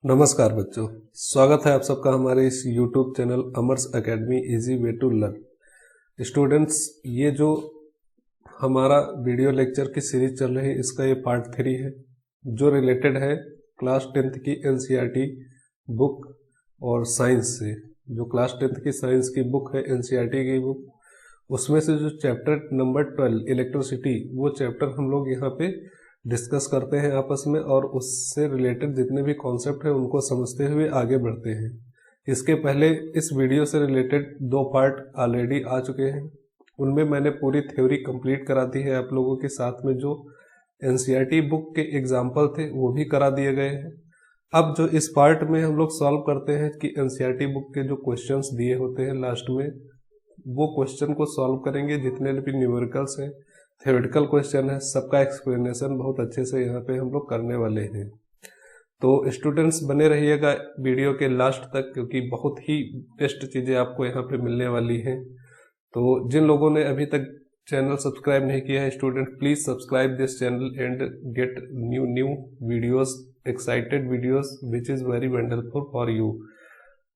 नमस्कार बच्चों, स्वागत है आप सबका हमारे इस YouTube channel Amar's academy easy way to learn. Students, ये जो हमारा वीडियो लेक्चर की सीरीज चल रही है, इसका ये पार्ट 3 है जो रिलेटेड है क्लास 10th की NCERT बुक और साइंस से। जो क्लास 10th की साइंस की बुक है, NCERT की बुक, उसमें से जो चैप्टर नंबर 12 इलेक्ट्रिसिटी, वो चैप्टर हम लोग यहाँ पे डिस्कस करते हैं आपस में और उससे रिलेटेड जितने भी कॉन्सेप्ट हैं उनको समझते हुए आगे बढ़ते हैं। इसके पहले इस वीडियो से रिलेटेड 2 पार्ट ऑलरेडी आ चुके हैं, उनमें मैंने पूरी थ्योरी कंप्लीट करा दी है आप लोगों के साथ में। जो NCERT बुक के एग्जाम्पल थे वो भी करा दिए गए हैं। अब जो इस पार्ट में हम लोग सॉल्व करते हैं कि NCERT बुक के जो क्वेश्चंस दिए होते हैं लास्ट में, वो क्वेश्चन को सॉल्व करेंगे। जितने भी न्यूमेरिकल्स हैं, थ्योरेटिकल क्वेश्चन है, सबका एक्सप्लेनेशन बहुत अच्छे से यहाँ पे हम लोग करने वाले हैं। तो स्टूडेंट्स बने रहिएगा वीडियो के लास्ट तक, क्योंकि बहुत ही बेस्ट चीज़ें आपको यहाँ पे मिलने वाली हैं। तो जिन लोगों ने अभी तक चैनल सब्सक्राइब नहीं किया है, student please subscribe this channel and get new videos, excited videos which is very wonderful for you.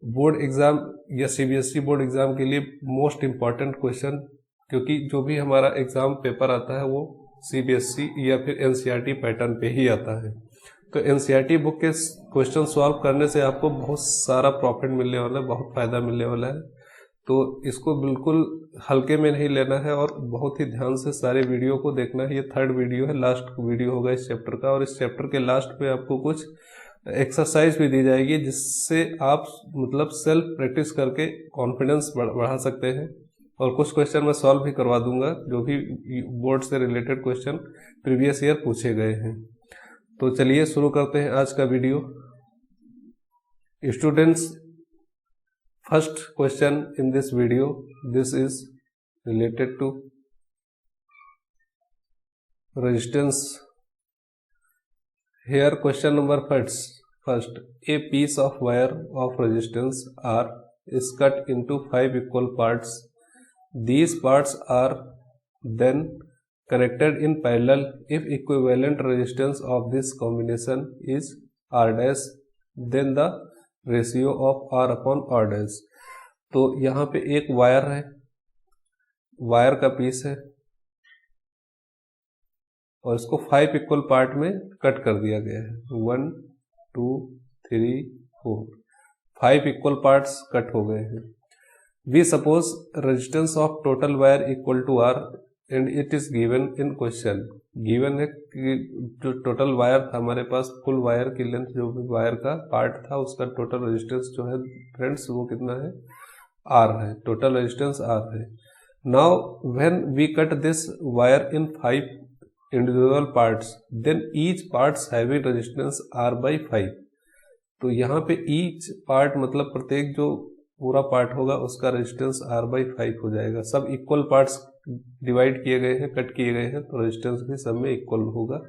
Board exam या CBSE बोर्ड एग्जाम के लिए मोस्ट इम्पॉर्टेंट क्वेश्चन, क्योंकि जो भी हमारा एग्जाम पेपर आता है वो CBSE या फिर NCERT पैटर्न पे ही आता है। तो NCERT बुक के क्वेश्चन सॉल्व करने से आपको बहुत सारा प्रॉफिट मिलने वाला है, बहुत फायदा मिलने वाला है। तो इसको बिल्कुल हल्के में नहीं लेना है और बहुत ही ध्यान से सारे वीडियो को देखना है। ये 3rd वीडियो है, लास्ट वीडियो होगा इस चैप्टर का, और इस चैप्टर के लास्ट पे आपको कुछ एक्सरसाइज भी दी जाएगी जिससे आप मतलब सेल्फ प्रैक्टिस करके कॉन्फिडेंस बढ़ा सकते हैं। और कुछ क्वेश्चन मैं सॉल्व भी करवा दूंगा जो भी बोर्ड से रिलेटेड क्वेश्चन प्रीवियस ईयर पूछे गए हैं। तो चलिए शुरू करते हैं आज का video. Students, first question in this video, this is related to resistance. Here question number first, a piece of wire of resistance R is cut into 5 equal parts. These parts are then connected in parallel if equivalent resistance of this combination is R dash, then the ratio of R upon R dash। तो यहाँ पे एक wire है, wire का piece है और इसको 5 equal part में कट कर दिया गया है। 1 2 3 4 5 इक्वल पार्ट्स कट हो गए हैं। We suppose resistance of total wire equal to R and it is given in question. Given है कि जो टोटल वायर था हमारे पास, फुल वायर की लेंथ, जो भी वायर का पार्ट था उसका टोटल रेजिस्टेंस जो है फ्रेंड्स वो कितना है, R है। टोटल रेजिस्टेंस R है। Now when we cut this wire in 5 individual parts, then each parts having resistance R/5। तो यहाँ पे ईच पार्ट मतलब प्रत्येक जो पूरा पार्ट होगा उसका रेजिस्टेंस R/5 हो जाएगा। सब इक्वल पार्ट्स डिवाइड किए गए हैं, कट किए गए हैं, तो रेजिस्टेंस भी सब में इक्वल होगा।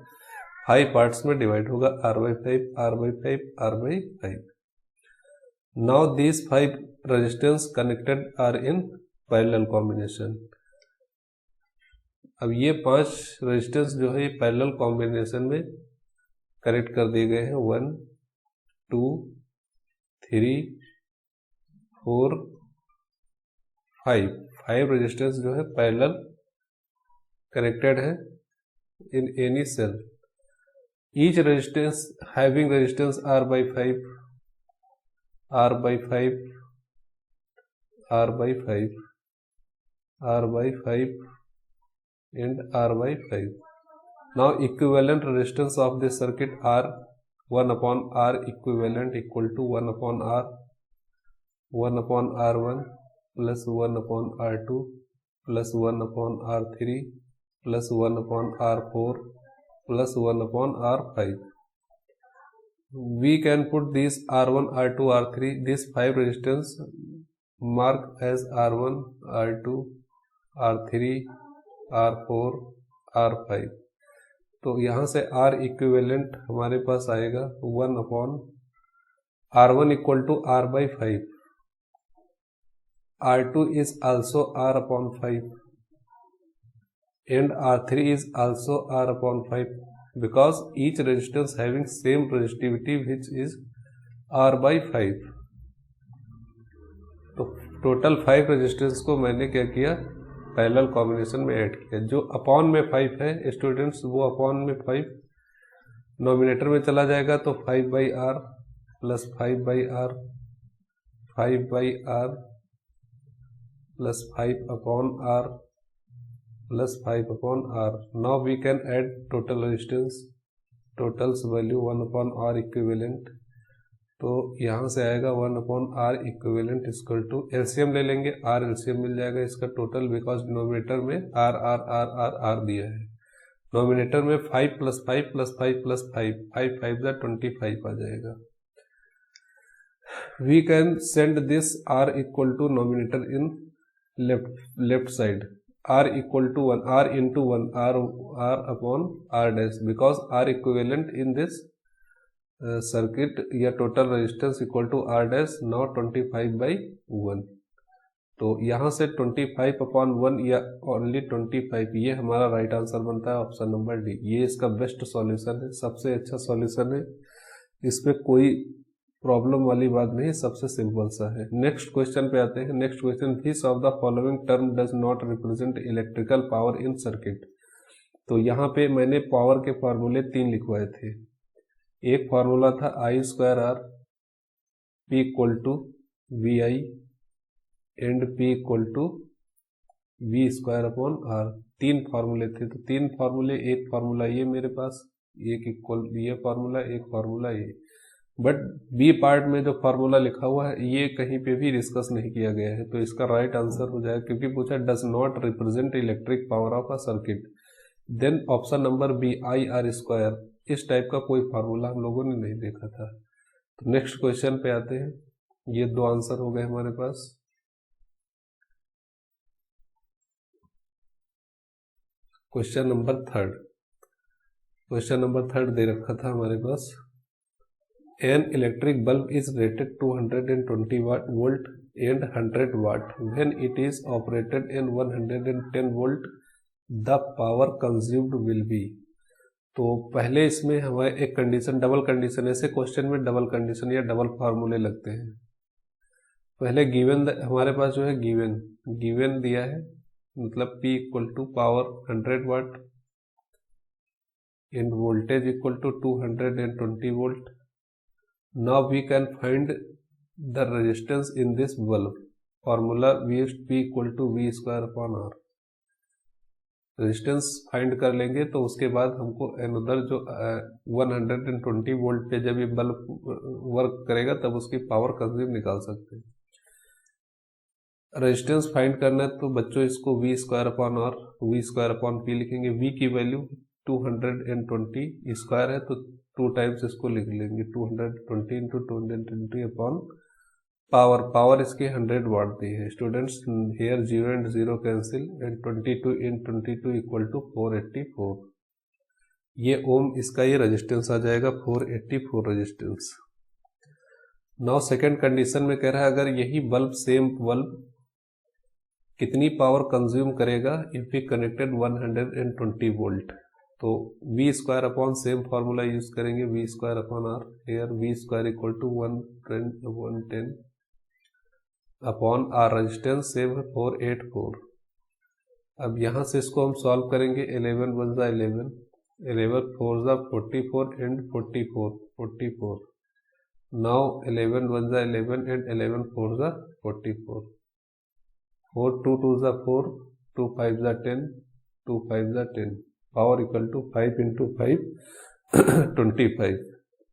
5 पार्ट्स में डिवाइड होगा, R/5 R/5 R/5। Now this 5 resistance connected are in parallel combination. अब ये 5 रेजिस्टेंस जो है पैरेलल कॉम्बिनेशन में कनेक्ट कर दिए गए हैं। 1 2 3 4 5 रेजिस्टेंस जो है पैरेलल कनेक्टेड है in any cell. Each resistance having resistance R/5 R/5 R/5 R/5 and R/5. Now equivalent resistance of this circuit R, 1 upon R equivalent equal to 1 upon R, 1 upon R1 plus 1 upon R2 plus 1 upon R3 plus 1 upon R4 plus 1 upon R5. We can put these R1, R2, R3, these 5 resistance marked as R1, R2, R3, R4 R5। तो यहाँ से R equivalent हमारे पास आएगा 1 upon R1 equal to R/5, R2 is also R upon 5 and R3 is also R upon 5 because each resistance having same resistivity which is R/5। तो total 5 resistance को मैंने क्या किया, पैरेलल कॉम्बिनेशन में add किया। जो अपॉन में 5 है स्टूडेंट्स, वो अपॉन में 5 नॉमिनेटर में चला जाएगा, तो 5/R plus 5/R 5/R plus 5/R plus 5/R। Now we can add total resistance, totals value 1/R equivalent. तो यहाँ से आएगा 1/R equivalent equal to, LCM ले लेंगे, R एलसीएम मिल जाएगा इसका टोटल, बिकॉज डिनोमिनेटर में R दिया है। नॉमिनेटर में 5 प्लस 5 प्लस 5 प्लस 5, 5 5 = 25 आ जाएगा। We can send this R equal to nominator in left side, R equal to 1, R into 1, R upon R dash, because R equivalent in this circuit या total resistance equal to R dash, now 25/1। तो यहाँ से 25/1 या only 25, ये हमारा right answer बनता है option number D. ये इसका बेस्ट सॉल्यूशन है, सबसे अच्छा सॉल्यूशन है, इसमें कोई प्रॉब्लम वाली बात नहीं, सबसे सिंपल सा है। नेक्स्ट क्वेश्चन पे आते हैं। Next question, which of the following term does not represent electrical power in circuit. तो यहाँ पे मैंने पावर के फार्मूले 3 लिखवाए थे। एक फार्मूला था I²R P equal to VI and P equal to V²/R। 3 फार्मूले थे, तो 3 फार्मूले, एक फार्मूला ये मेरे पास, एक इक्वल ये फार्मूला, एक फार्मूला ये। बट बी पार्ट में जो फार्मूला लिखा हुआ है ये कहीं पे भी डिस्कस नहीं किया गया है, तो इसका राइट आंसर हो जाएगा, क्योंकि पूछा does not represent electric power of a circuit, then option number B IR²। इस टाइप का कोई फार्मूला हम लोगों ने नहीं देखा था। तो नेक्स्ट क्वेश्चन पे आते हैं। ये 2 आंसर हो गए हमारे पास। क्वेश्चन नंबर 3, क्वेश्चन नंबर 3 दे रखा था हमारे पास, an electric bulb is rated 220 volt and 100 watt when it is operated in 110 volt, the power consumed will be. तो पहले इसमें हमारे एक कंडीशन, डबल कंडीशन, ऐसे क्वेश्चन में डबल कंडीशन या डबल फार्मूले लगते हैं। पहले गिवन हमारे पास जो है गिवन दिया है, मतलब P equal to power 100 watt and voltage equal to 220 volt. Now we can find the resistance in this bulb. Formula P equal to V²/R। Resistance find कर लेंगे, तो उसके बाद हमको अनदर जो 120 वोल्ट पे जब ये बल्ब वर्क करेगा तब उसकी पावर कंज्यूम निकाल सकते हैं। रेजिस्टेंस फाइंड करना है तो बच्चों इसको V²/R V²/P लिखेंगे। V की वैल्यू 220 स्क्वायर है, तो 2 टाइम्स इसको लिख लेंगे, 220 इंटू 220 अपॉन पावर इसके 100 वाट दी है students. Here 0 and 0 cancel and 22 in 22 equal to 484। ये ओम इसका ये रेजिस्टेंस आ जाएगा, 484 रेजिस्टेंस। नाउ सेकंड कंडीशन में कह रहा है अगर यही बल्ब सेम बल्ब कितनी पावर कंज्यूम करेगा इफ वी कनेक्टेड 120 वोल्ट। तो V² सेम फार्मूला यूज करेंगे, V²/R। Here V² equal to 110 upon R, resistance same है 484। अब यहाँ से इसको हम सॉल्व करेंगे, 11 1 ज़ा 11, 11 4 ज़ा 44 एंड 44। नाउ 11 1 ज़ा 11 एंड 11 4 ज़ा 44, 4 2 2 ज़ा 4, 2 5 ज़ा 10, 2 5 ज़ा 10, पावर इक्वल टू 5 इंटू 5 25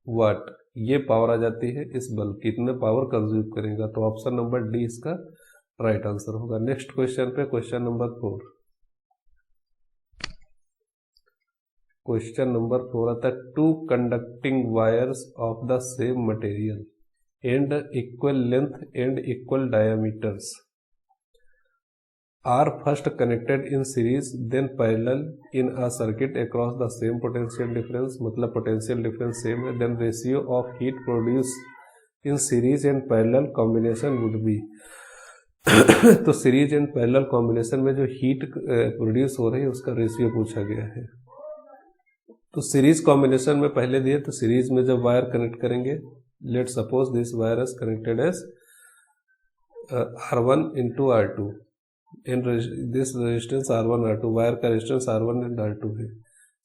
वाट। ये पावर आ जाती है इस बल्ब, कितने पावर कंज्यूम करेगा, तो ऑप्शन नंबर डी इसका राइट आंसर होगा। नेक्स्ट क्वेश्चन पे, क्वेश्चन नंबर 4। क्वेश्चन नंबर 4 आता है, 2 conducting wires of the same material and equal length and equal diameters are first connected in series then parallel in a circuit across the same potential difference, मतलब potential difference same है, then ratio of heat produced in series and parallel combination would be। तो series and parallel combination में जो heat produce हो रही है उसका ratio पूछा गया है। तो सीरीज कॉम्बिनेशन में पहले दिए, तो सीरीज में जब वायर कनेक्ट करेंगे Let's suppose this wire is connected as R1 into R2 and this resistance R1 R2, wire का रेजिस्टेंस R1 एंड R2 है,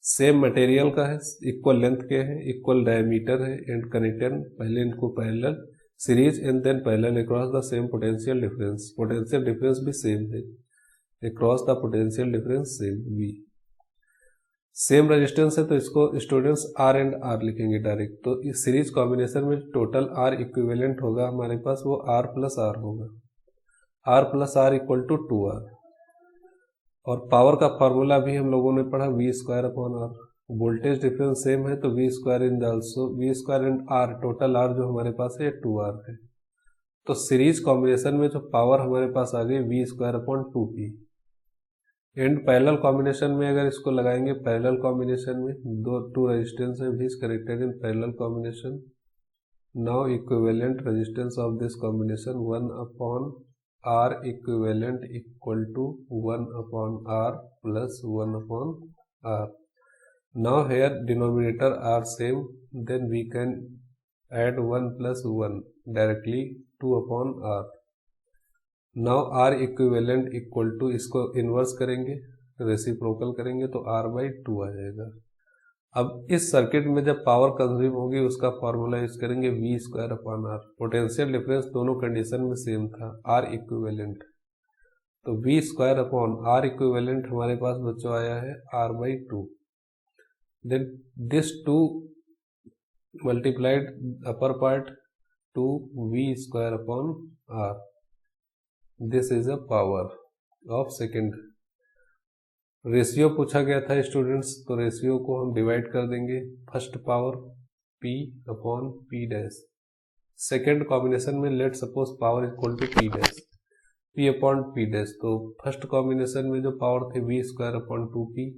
सेम मटेरियल का है, इक्वल लेंथ के है, इक्वल डायमीटर है एंड कनेक्टेड पहले इनको parallel series and then parallel across the same potential difference, potential difference भी सेम है, across the potential difference same V, same resistance है तो इसको स्टूडेंट्स आर एंड आर लिखेंगे डायरेक्ट। तो इस सीरीज कॉम्बिनेशन में टोटल आर इक्विवेलेंट होगा हमारे पास वो आर प्लस आर होगा, R plus R equal to 2R। और पावर का फॉर्मूला भी हम लोगों ने पढ़ा V square upon R, voltage difference same है तो V square in also V square and R, total R जो हमारे पास है 2R है। तो सीरीज कॉम्बिनेशन में जो पावर हमारे पास आ गई V square upon 2P and parallel combination में अगर इसको लगाएंगे, पैरेलल कॉम्बिनेशन में टू रेजिस्टेंस है भी connected in parallel combination, now equivalent resistance of this combination 1 upon R equivalent equal to 1 upon R plus 1 upon R. Now here denominator are same, then we can add 1 plus 1 directly 2 upon R. Now R equivalent equal to, इसको inverse करेंगे reciprocal करेंगे तो R by 2 आ जाएगा। अब इस circuit में जब power consume होगी उसका फॉर्मूला यूज करेंगे V square upon R, potential difference दोनों कंडीशन में सेम था, आर इक्विवेलेंट, तो V square upon R equivalent हमारे पास बच्चों आया है R by 2, then this 2 multiplied upper part to V square upon R, this is a power of second. Ratio पूछा गया था स्टूडेंट्स, तो रेशियो को हम डिवाइड कर देंगे, first power P upon P dash, second combination में let suppose power equal to P dash, P upon P dash, तो फर्स्ट कॉम्बिनेशन में जो पावर थे V square upon 2P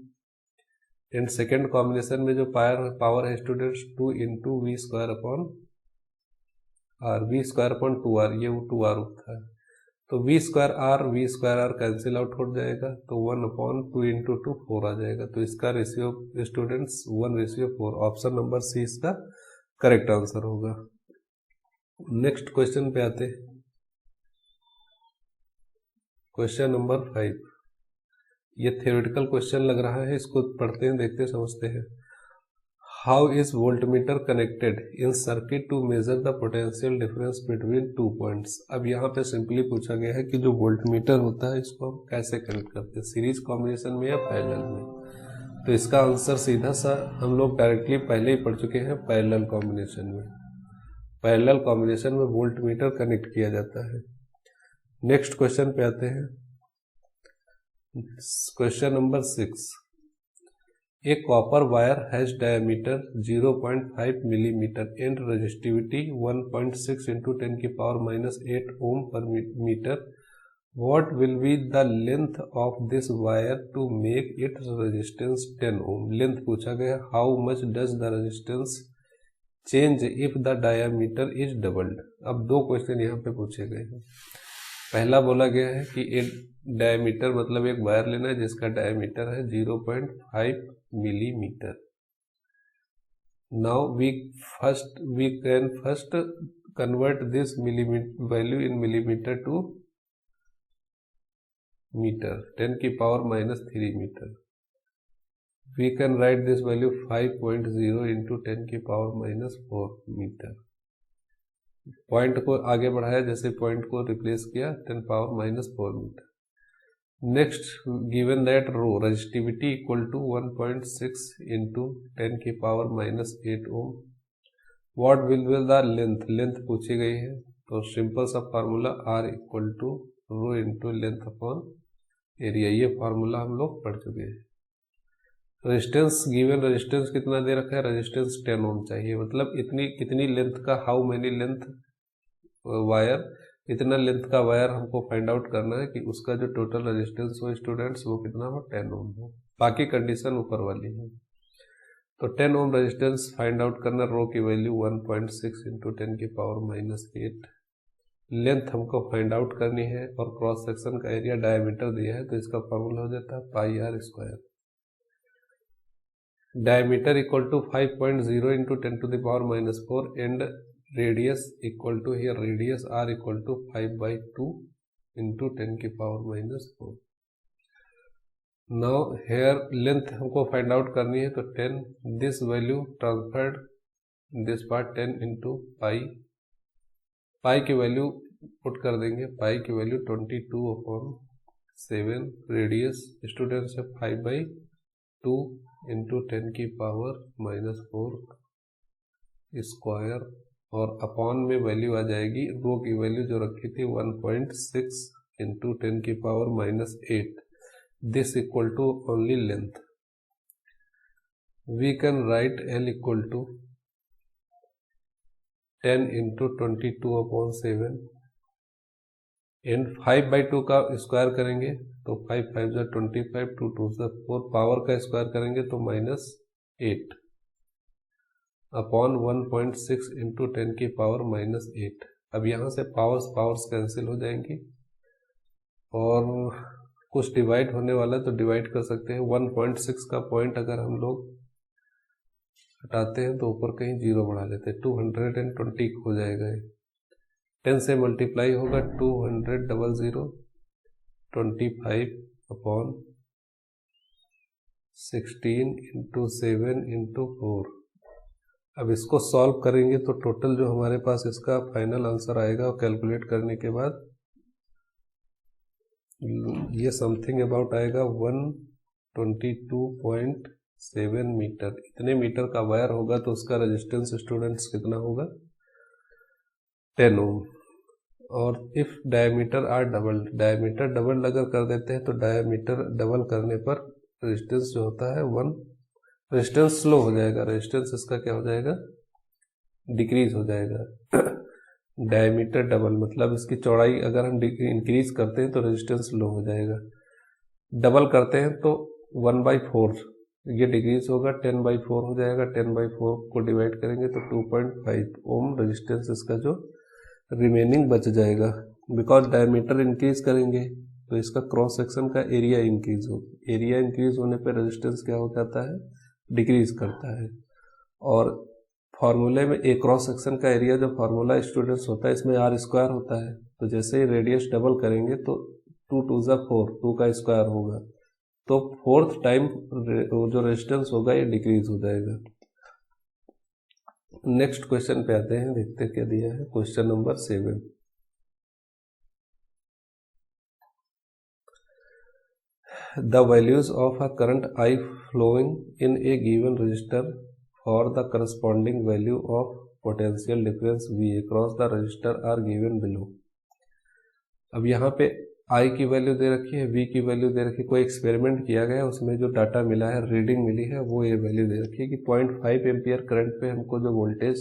and second combination में जो पावर है students 2 into V square upon R, V square upon 2R, ये वो 2R होता है, तो V square R cancel out हो जाएगा, तो 1 अपॉन 2 इंटू 2 4 आ जाएगा, तो इसका ratio students 1:4, option number C इसका करेक्ट आंसर होगा। नेक्स्ट क्वेश्चन पे आते हैं, क्वेश्चन नंबर 5, ये थ्योरेटिकल क्वेश्चन लग रहा है, इसको पढ़ते हैं, देखते हैं, समझते हैं। How is voltmeter connected in circuit to measure the potential difference between 2 points. अब यहाँ पे सिंपली पूछा गया है कि जो वोल्टमीटर होता है इसको हम कैसे कनेक्ट करते हैं, सीरीज कॉम्बिनेशन में या पैरेलल में। तो इसका आंसर सीधा सा हम लोग डायरेक्टली पहले ही पढ़ चुके हैं, पैरेलल कॉम्बिनेशन में, पैरेलल कॉम्बिनेशन में वोल्टमीटर कनेक्ट किया जाता है। नेक्स्ट क्वेश्चन पे आते हैं, question number 6, A copper wire has diameter 0.5 millimeter and resistivity 1.6 into 10 की power minus 8 ohm per meter. What will be the length of this wire to make its resistance 10 ohm? Length पूछा गया, how much does the resistance change if the diameter is doubled? अब दो question यहाँ पे पूछे गए हैं। पहला बोला गया है कि एक डायमीटर मतलब एक वायर लेना है जिसका डायमीटर है 0.5 millimeter. Now we can first convert this value in millimeter to meter, 10 की power minus 3 meter. We can write this value 5.0 into 10 की power minus 4 meter. पॉइंट को आगे बढ़ाया, जैसे पॉइंट को रिप्लेस किया, 10 power minus 4 meter. Next given that rho resistivity equal to 1.6 into 10 की power minus 8 ohm, what will be the length, length पूछी गई है, तो सिंपल सा formula R equal to rho into length upon area, ये formula हम लोग पढ़ चुके हैं। रेजिस्टेंस गिवन, रेजिस्टेंस कितना दे रखा है, रेजिस्टेंस 10 ओम चाहिए, मतलब इतनी कितनी लेंथ का, हाउ मेनी लेंथ वायर, इतना लेंथ का वायर हमको फाइंड आउट करना है कि उसका जो टोटल रेजिस्टेंस हो स्टूडेंट्स वो कितना हो, 10 ओम हो, बाकी कंडीशन ऊपर वाली है। तो 10 ओम रेजिस्टेंस फाइंड आउट करना, रो की वैल्यू 1.6 इंटू 10 की पावर माइनस 8, लेंथ हमको फाइंड आउट करनी है और क्रॉस सेक्शन का एरिया डायमीटर दिया है, तो इसका फॉर्मूला हो जाता है pi R square. Diameter equal to 5.0 into 10 to the power minus 4 and radius equal to here radius r equal to 5/2 into 10 की पावर -4. नाउ हेयर लेंथ हमको फाइंड आउट करनी है, तो 10 this value transferred this part 10 into pi की value put कर देंगे, पाई की value 22/7, radius students है 5/2 इंटू 10 की पावर -4 स्क्वायर, और अपॉन में वैल्यू आ जाएगी रो की वैल्यू जो रखी थी 1.6 इंटू 10 की power -8. This equal to only length. We can write L equal to 10 into 22/7 and 5/2 का स्क्वायर करेंगे तो 5 5 जा 25, 2 2 जा 4, पावर का स्क्वायर करेंगे तो -8 अपॉन 1.6 इंटू 10 की पावर -8. अब यहाँ से पावर्स कैंसिल हो जाएंगी और कुछ डिवाइड होने वाला तो डिवाइड कर सकते हैं. 1.6 का पॉइंट अगर हम लोग हटाते हैं तो ऊपर कहीं 0 बढ़ा लेते हैं, 220 हो जाएगा. 10 से मल्टीप्लाई होगा 200 25 अपॉन 16 इंटू 7 इंटू 4. अब इसको सॉल्व करेंगे तो टोटल जो हमारे पास इसका फाइनल आंसर आएगा और कैलकुलेट करने के बाद ये समथिंग अबाउट आएगा 122.7 मीटर. इतने मीटर का वायर होगा तो उसका रेजिस्टेंस स्टूडेंट्स कितना होगा, 10 ओम. और if diameter are double, diameter double अगर कर देते हैं तो डायमीटर डबल करने पर रेजिस्टेंस जो होता है रेजिस्टेंस स्लो हो जाएगा, रेजिस्टेंस इसका क्या हो जाएगा, डिक्रीज हो जाएगा. डायमीटर डबल मतलब इसकी चौड़ाई अगर हम इंक्रीज करते हैं तो रेजिस्टेंस लो हो जाएगा, डबल करते हैं तो 1/4 ये डिक्रीज होगा, 10/4 हो जाएगा. 10/4 को डिवाइड करेंगे तो 2.5 ओम रेजिस्टेंस इसका जो रिमेनिंग बच जाएगा. बिकॉज डायमीटर इंक्रीज करेंगे तो इसका क्रॉस सेक्शन का एरिया इंक्रीज होगा, एरिया इंक्रीज होने पर रेजिस्टेंस क्या हो जाता है, डिक्रीज करता है. और फॉर्मूले में ए क्रॉस सेक्शन का एरिया जो फार्मूला स्टूडेंट्स होता है इसमें आर स्क्वायर होता है, तो जैसे ही रेडियस डबल करेंगे तो 2 2 जा 4, 2 का स्क्वायर होगा, तो 4th टाइम जो रेजिस्टेंस होगा ये डिक्रीज हो जाएगा. नेक्स्ट क्वेश्चन पे आते हैं, देखते क्या दिया है. Question number 7. The values of a current I flowing in a given resistor for the corresponding value of potential difference V across the resistor are given below. अब यहाँ पे I की वैल्यू दे रखी है, V की वैल्यू दे रखी है, कोई एक्सपेरिमेंट किया गया है उसमें जो डाटा मिला है, रीडिंग मिली है, वो ये वैल्यू दे रखी है कि 0.5 एम्पियर करंट पे हमको जो वोल्टेज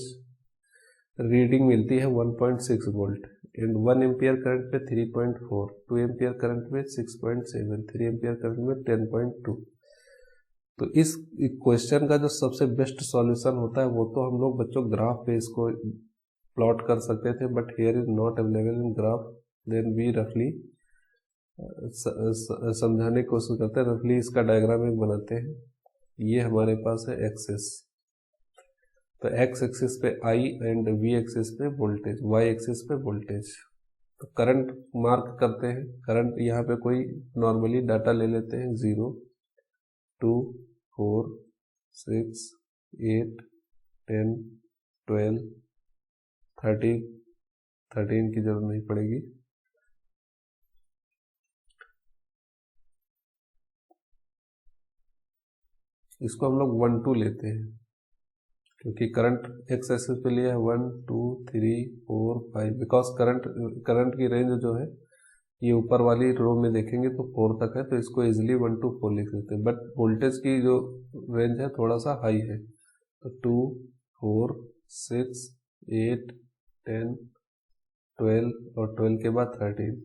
रीडिंग मिलती है 1.6 वोल्ट, एंड 1 एम्पियर करंट पे 3.4, 2 एम्पियर करंट में 6.7, 3 एम्पियर करंट में 10.2. तो इस क्वेश्चन का जो सबसे बेस्ट सॉल्यूशन होता है वो तो हम लोग बच्चों ग्राफ पे इसको प्लॉट कर सकते थे, but here is not available in graph. Then we रफली समझाने की कोशिश करते हैं, रफली इसका डायग्राम एक बनाते हैं. ये हमारे पास है एक्सेस, तो एक्स एक्सिस पे आई एंड वी एक्सिस पे वोल्टेज, वाई एक्सिस पे वोल्टेज. तो करंट मार्क करते हैं, करंट यहाँ पे कोई नॉर्मली डाटा ले लेते हैं 0 2 4 6 8 10 12 13 की जरूरत नहीं पड़ेगी. इसको हम लोग 1 2 लेते हैं क्योंकि करंट एक्स एक्सिस पे लिया है 1 2 3 4 5, बिकॉज करंट की रेंज जो है ये ऊपर वाली रो में देखेंगे तो 4 तक है, तो इसको इजीली 1 2 4 लिख सकते हैं. बट वोल्टेज की जो रेंज है थोड़ा सा हाई है, तो 2 4 6 8 10 12 और 12 के बाद 13.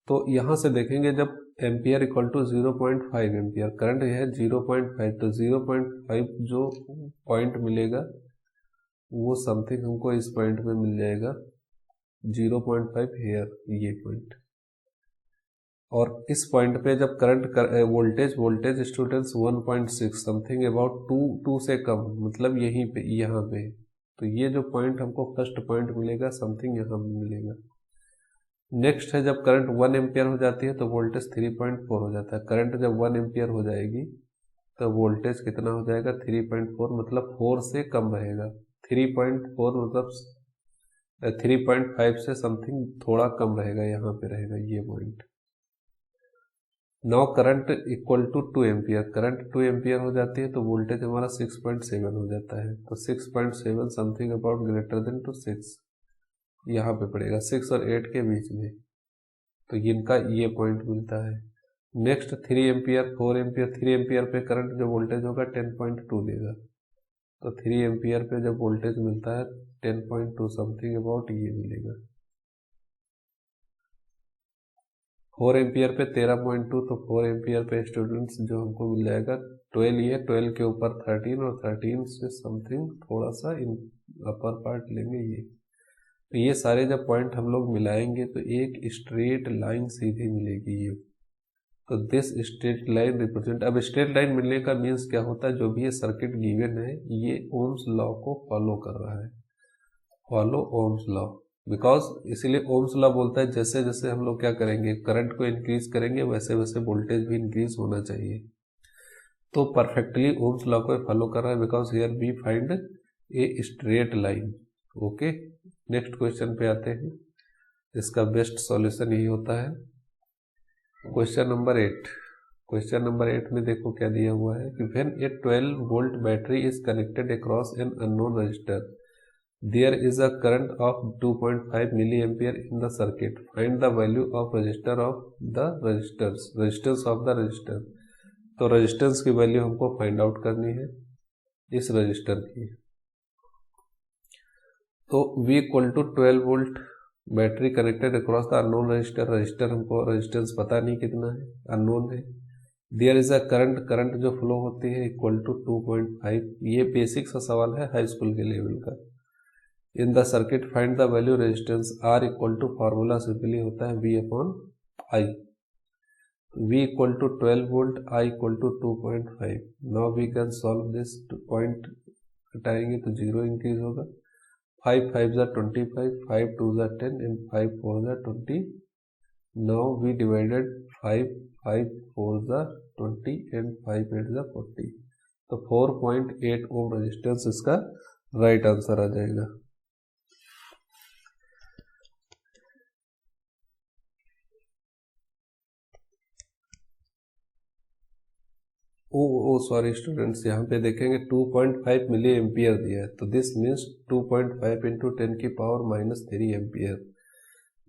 तो यहाँ से देखेंगे जब ampere equal to 0.5 ampere, current है 0.5, तो 0.5 जो पॉइंट मिलेगा वो समथिंग हमको इस पॉइंट में मिल जाएगा 0.5 हेयर, ये पॉइंट. और इस पॉइंट पे जब current voltage students 1.6 something about 2 से कम, मतलब यहीं पे यहाँ पे तो ये जो पॉइंट हमको फर्स्ट पॉइंट मिलेगा, समथिंग यहाँ मिलेगा। नेक्स्ट है, जब करंट 1 एम्पियर हो जाती है तो वोल्टेज 3.4 हो जाता है। करंट जब 1 एम्पियर हो जाएगी तो वोल्टेज कितना हो जाएगा, 3.4, मतलब 4 से कम रहेगा। 3.4 मतलब 3.5 से समथिंग थोड़ा कम रहेगा, यहाँ पे रहेगा ये point. Now current equal to 2 ampere, current 2 ampere हो जाती है तो वोल्टेज हमारा 6.7 हो जाता है। तो 6.7 something about greater than to 6 यहाँ पे पड़ेगा, 6 और 8 के बीच में। तो इनका ये पॉइंट मिलता है। Next 3 ampere, 4 ampere. 3 एम्पियर पे करंट जो वोल्टेज होगा 10.2 देगा। तो 3 एम्पियर पे जब वोल्टेज मिलता है 10.2 समथिंग अबाउट ये मिलेगा। 4 एम्पियर पे 13.2, तो 4 एम्पियर पे स्टूडेंट्स जो हमको मिल जाएगा 12, ये 12 के ऊपर 13 और 13 से समथिंग थोड़ा सा इन अपर पार्ट लेंगे ये। तो ये सारे जब पॉइंट हम लोग मिलाएंगे तो एक स्ट्रेट लाइन सीधी मिलेगी ये। तो दिस स्ट्रेट लाइन रिप्रेजेंट, अब स्ट्रेट लाइन मिलने का मीन्स क्या होता है, जो भी ये सर्किट गिवन है ये ओम्स लॉ को फॉलो कर रहा है, फॉलो ओम्स लॉ। बिकॉज इसीलिए ओम्स लॉ बोलता है जैसे जैसे हम लोग क्या करेंगे, करंट को इंक्रीज करेंगे वैसे वैसे वोल्टेज भी इंक्रीज होना चाहिए। तो परफेक्टली ओम्स लॉ को फॉलो कर रहा है, because here we find a straight line. Okay, next question पे आते हैं। इसका बेस्ट सॉल्यूशन यही होता है। Question number 8। क्वेश्चन नंबर 8 में देखो क्या दिया हुआ है कि when A 12 volt battery is connected across an unknown register, there is a current of 2.5 milliampere in the circuit. Find the value of resistor of the resistors, resistance of the resistor। तो resistance की value हमको find out करनी है इस resistor की। तो V equal to 12 volt battery connected across the unknown resistor. Resistor हमको resistance पता नहीं कितना है, अननोन है। There is a current, current जो फ्लो होती है इक्वल टू 2.5। ये बेसिक सा सवाल है हाई स्कूल के लेवल का। In the circuit find the value resistance. R equal to formula simply होता है V upon I. V equal to 12 volt, I equal to 2.5। Now we can solve this. Point हटाएंगे तो 0 increase होगा। 5 5 ज़ा 25, 5 2 ज़ा 10 and 5 4 ज़ा 20। Now we divided 5 5 4 ज़ा 20 and 5 8 ज़ा 40। तो 4.8 ओम रेजिस्टेंस इसका राइट आंसर आ जाएगा। ओ सॉरी स्टूडेंट्स, यहाँ पे देखेंगे 2.5 मिली एम्पियर दिया है, तो दिस मीन्स 2.5 इंटू 10 की पावर -3 एम्पियर।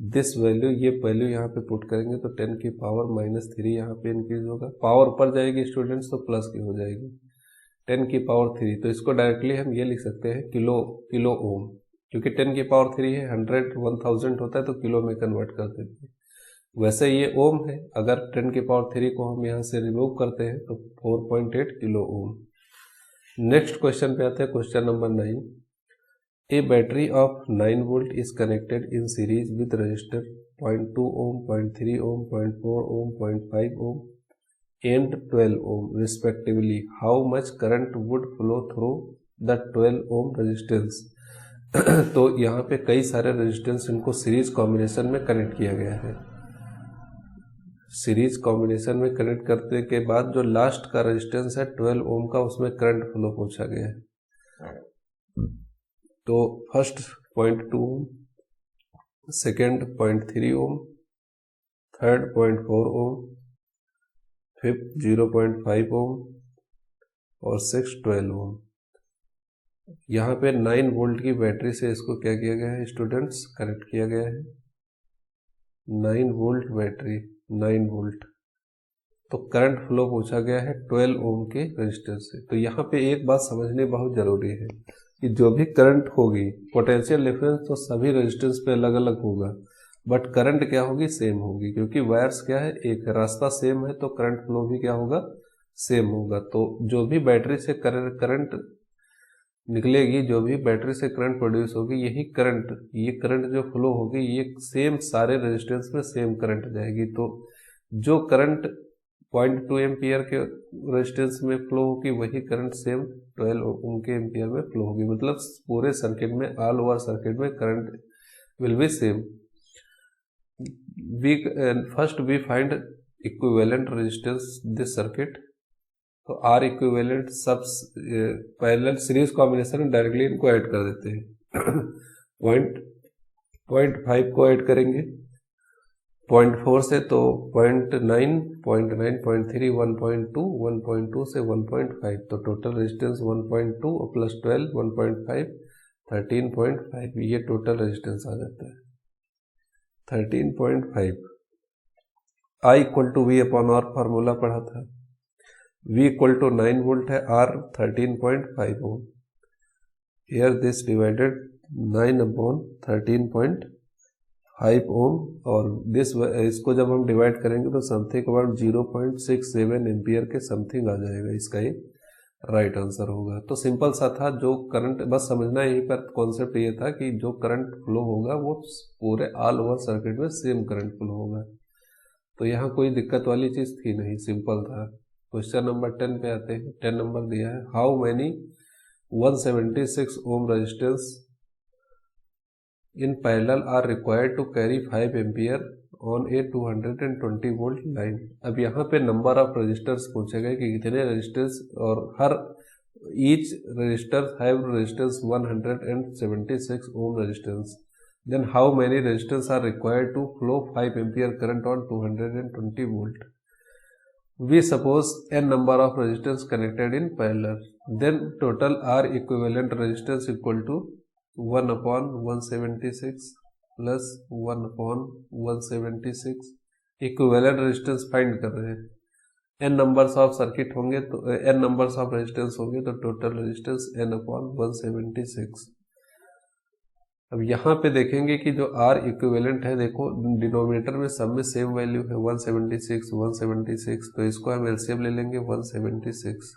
दिस वैल्यू, ये वैल्यू यहाँ पे पुट करेंगे तो 10 की पावर -3 यहाँ पे इंक्रीज होगा। पावर ऊपर जाएगी स्टूडेंट्स तो प्लस की हो जाएगी, 10 की पावर 3। तो इसको डायरेक्टली हम ये लिख सकते हैं किलो ओम, क्योंकि 10 की पावर 3 है, 100 1000 होता है तो किलो में कन्वर्ट कर देते हैं। वैसे ये ओम है, अगर 10 की पावर 3 को हम यहाँ से रिमूव करते हैं तो 4.8 किलो ओम। नेक्स्ट क्वेश्चन पे आते हैं, question number 9। A battery of 9 volt is connected in series with resistor 0.2 ohm, 0.3 ohm, 0.4 ohm, 0.5 ohm and 12 ohm respectively. How much current would flow through the 12 ohm resistance. तो यहाँ पे कई सारे resistance, इनको series combination में connect किया गया है। सीरीज कॉम्बिनेशन में कनेक्ट करने के बाद जो लास्ट का रेजिस्टेंस है 12 ओम का, उसमें करंट फ्लो पूछा गया है। तो फर्स्ट 0.2 ओम, सेकेंड 0.3 ओम, थर्ड 0.4 ओम, फिफ्थ 0.5 ओम और सिक्स 12 ओम। यहाँ पे 9 वोल्ट की बैटरी से इसको क्या किया गया है स्टूडेंट्स, कनेक्ट किया गया है। 9 वोल्ट बैटरी, 9 वोल्ट, तो करंट फ्लो पूछा गया है 12 ओम के रजिस्टर से। तो यहाँ पे एक बात समझनी बहुत जरूरी है कि जो भी करंट होगी, पोटेंशियल डिफरेंस तो सभी रेजिस्टेंस पे अलग अलग होगा, बट करंट क्या होगी, सेम होगी, क्योंकि वायर्स क्या है, एक रास्ता सेम है तो करंट फ्लो भी क्या होगा, सेम होगा। तो जो भी बैटरी से करंट निकलेगी, जो भी बैटरी से करंट प्रोड्यूस होगी, यही करंट, ये करंट जो फ्लो होगी ये सेम सारे रेजिस्टेंस में सेम करंट जाएगी। तो जो करंट 0.2 एम्पियर के रेजिस्टेंस में फ्लो होगी, वही करंट सेम 12 ओम के एम्पियर में फ्लो होगी। मतलब पूरे सर्किट में, ऑल ओवर सर्किट में current will be same. First we find equivalent resistance this circuit. तो आर इक्विवेलेंट सब पैरेलल सीरीज कॉम्बिनेशन में डायरेक्टली इनको ऐड कर देते हैं। 0.5 को ऐड करेंगे 0.4 से, तो 0.9, 0.9, 0.3, 1.2, 1.2 से 1.5, तो टोटल रेजिस्टेंस 1.2 प्लस 12 1.5 13.5, ये टोटल रेजिस्टेंस आ जाता है 13.5। I equal to V upon R formula पढ़ा था, V इक्वल टू 9 वोल्ट है, R 13.5 ohm. Here this divided 9 upon 13.5 ohm, और इसको जब हम डिवाइड करेंगे तो समथिंग अबाउट 0.67 एम्पियर के समथिंग आ जाएगा। इसका ये राइट आंसर होगा। तो सिंपल सा था, जो करंट, बस समझना यहीं पर कॉन्सेप्ट ये था कि जो करंट फ्लो होगा वो पूरे ऑल ओवर सर्किट में सेम करंट फ्लो होगा। तो यहाँ कोई दिक्कत वाली चीज़ थी नहीं, सिंपल था। क्वेश्चन नंबर 10 पे आते हैं। 10 नंबर दिया है, how many 176 ohm resistance in parallel are required to carry 5 ampere on a 220 volt line. अब यहाँ पे नंबर ऑफ रजिस्टर्स पूछे गए कि कितने रजिस्टर्स, और हर each register have resistance 176 ohm resistance. Then how many resistors are required to flow 5 ampere current on 220 volt? We suppose n number of resistors connected in parallel. Then total R equivalent resistance equal to 1 upon 176 plus 1 upon 176. Equivalent resistance find कर रहे हैं। n numbers of circuit होंगे तो n numbers of resistance होंगे तो total resistance n upon 176। अब यहाँ पे देखेंगे कि जो R इक्विवेलेंट है, देखो डिनोमिनेटर में सब में सेम वैल्यू है 176 176, तो इसको हम एलसीएम ले लेंगे 176।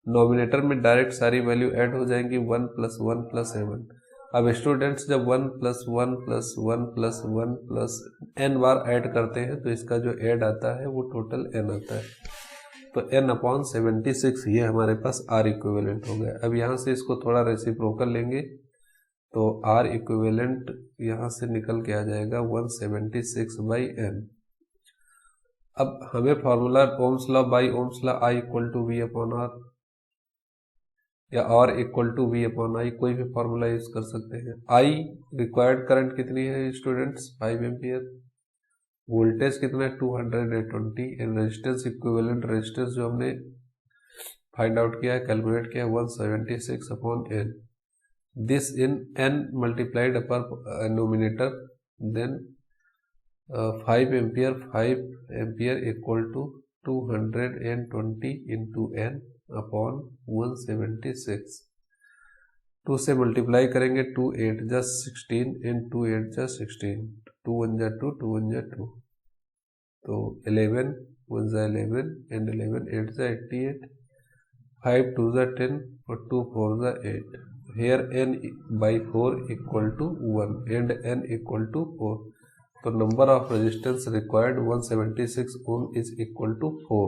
नोमिनेटर में डायरेक्ट सारी वैल्यू ऐड हो जाएंगी 1 + 1 + 7। अब स्टूडेंट्स जब 1 + 1 + 1 + 1 प्लस n बार ऐड करते हैं तो इसका जो ऐड आता है वो टोटल n आता है। तो n अपॉन 76 ये हमारे पास R इक्विवेलेंट हो गया। अब यहाँ से इसको थोड़ा रेसिप्रोकल लेंगे तो R इक्विवेलेंट यहाँ से निकल के आ जाएगा 176/n। अब हमें formula ohm's law by ohm's law I equal to V upon R या R equal to V upon I, कोई भी फॉर्मूला यूज कर सकते हैं। I रिक्वायर्ड करंट कितनी है स्टूडेंट्स 5 एम्पियर, वोल्टेज कितना है 220, एंड रेजिस्टेंस इक्विवेलेंट रेजिस्टेंस जो हमने फाइंड आउट किया है, कैलकुलेट किया 176/n। This in n multiplied upper numerator, then 5 ampere equal to 220 into n upon 176। 2 से मल्टीप्लाई करेंगे 2 8 जा 16 एंड 2 8 जा 16, 2 1 जा 2, 2 1 जा 2, तो 11 1 जा 11 एंड 11 8 जा 88, 5 2 जा 10 और 2 4 जा 8। Here n by 4 equal to 1 and n equal to 4, तो number of resistance required 176 ohm is equal to 4।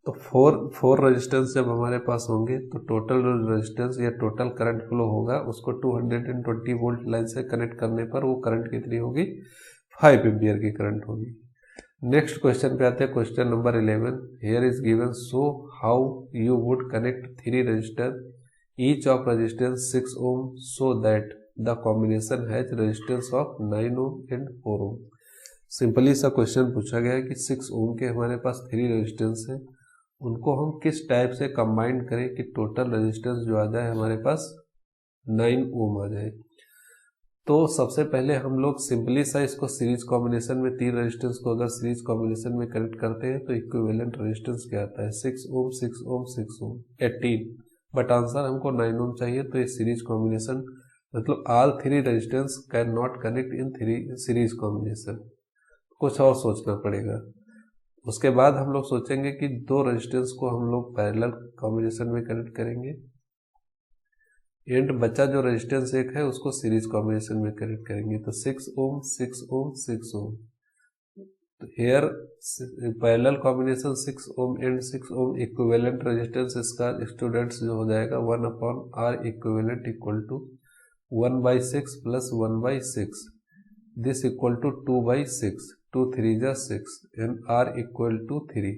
तो 4 रेजिस्टेंस जब हमारे पास होंगे तो टोटल रेजिस्टेंस या टोटल करंट फ्लो होगा उसको 220 वोल्ट लाइन से कनेक्ट करने पर वो करंट कितनी होगी 5 एम्पियर की करंट होगी। नेक्स्ट क्वेश्चन पे आते हैं, question number 11। Here is given so how you would connect 3 resistor each of resistance 6 ohm so that the combination has resistance of 9 ohm and 4 ohm। Simply सा question पूछा गया है कि 6 ओम के हमारे पास 3 रेजिस्टेंस है, उनको हम किस टाइप से कंबाइन करें कि टोटल रेजिस्टेंस जो आ जाए हमारे पास 9 ओम आ जाए। तो सबसे पहले हम लोग सिंपली सा इसको सीरीज कॉम्बिनेशन में 3 रेजिस्टेंस को अगर सीरीज कॉम्बिनेशन में कनेक्ट करते हैं तो इक्विवेलेंट रेजिस्टेंस क्या आता है 6 ओम 6 ओम 6 ओम 18, बट आंसर हमको 9 ओम चाहिए। तो ये सीरीज कॉम्बिनेशन मतलब all 3 resistance can not connect in 3 series combination, कुछ और सोचना पड़ेगा। उसके बाद हम लोग सोचेंगे कि 2 रेजिस्टेंस को हम लोग पैरेलल कॉम्बिनेशन में कनेक्ट करेंगे, एंड बचा जो रेजिस्टेंस एक है उसको सीरीज कॉम्बिनेशन में कनेक्ट करेंगे। तो 6 ओम 6 ओम 6 ओम तो here parallel combination 6 ohm and 6 ohm equivalent resistance इसका स्टूडेंट्स जो हो जाएगा 1/r equivalent equal to 1/6 plus 1/6 this equal to 2/6 2 3 जा 6 एंड r इक्वल टू 3।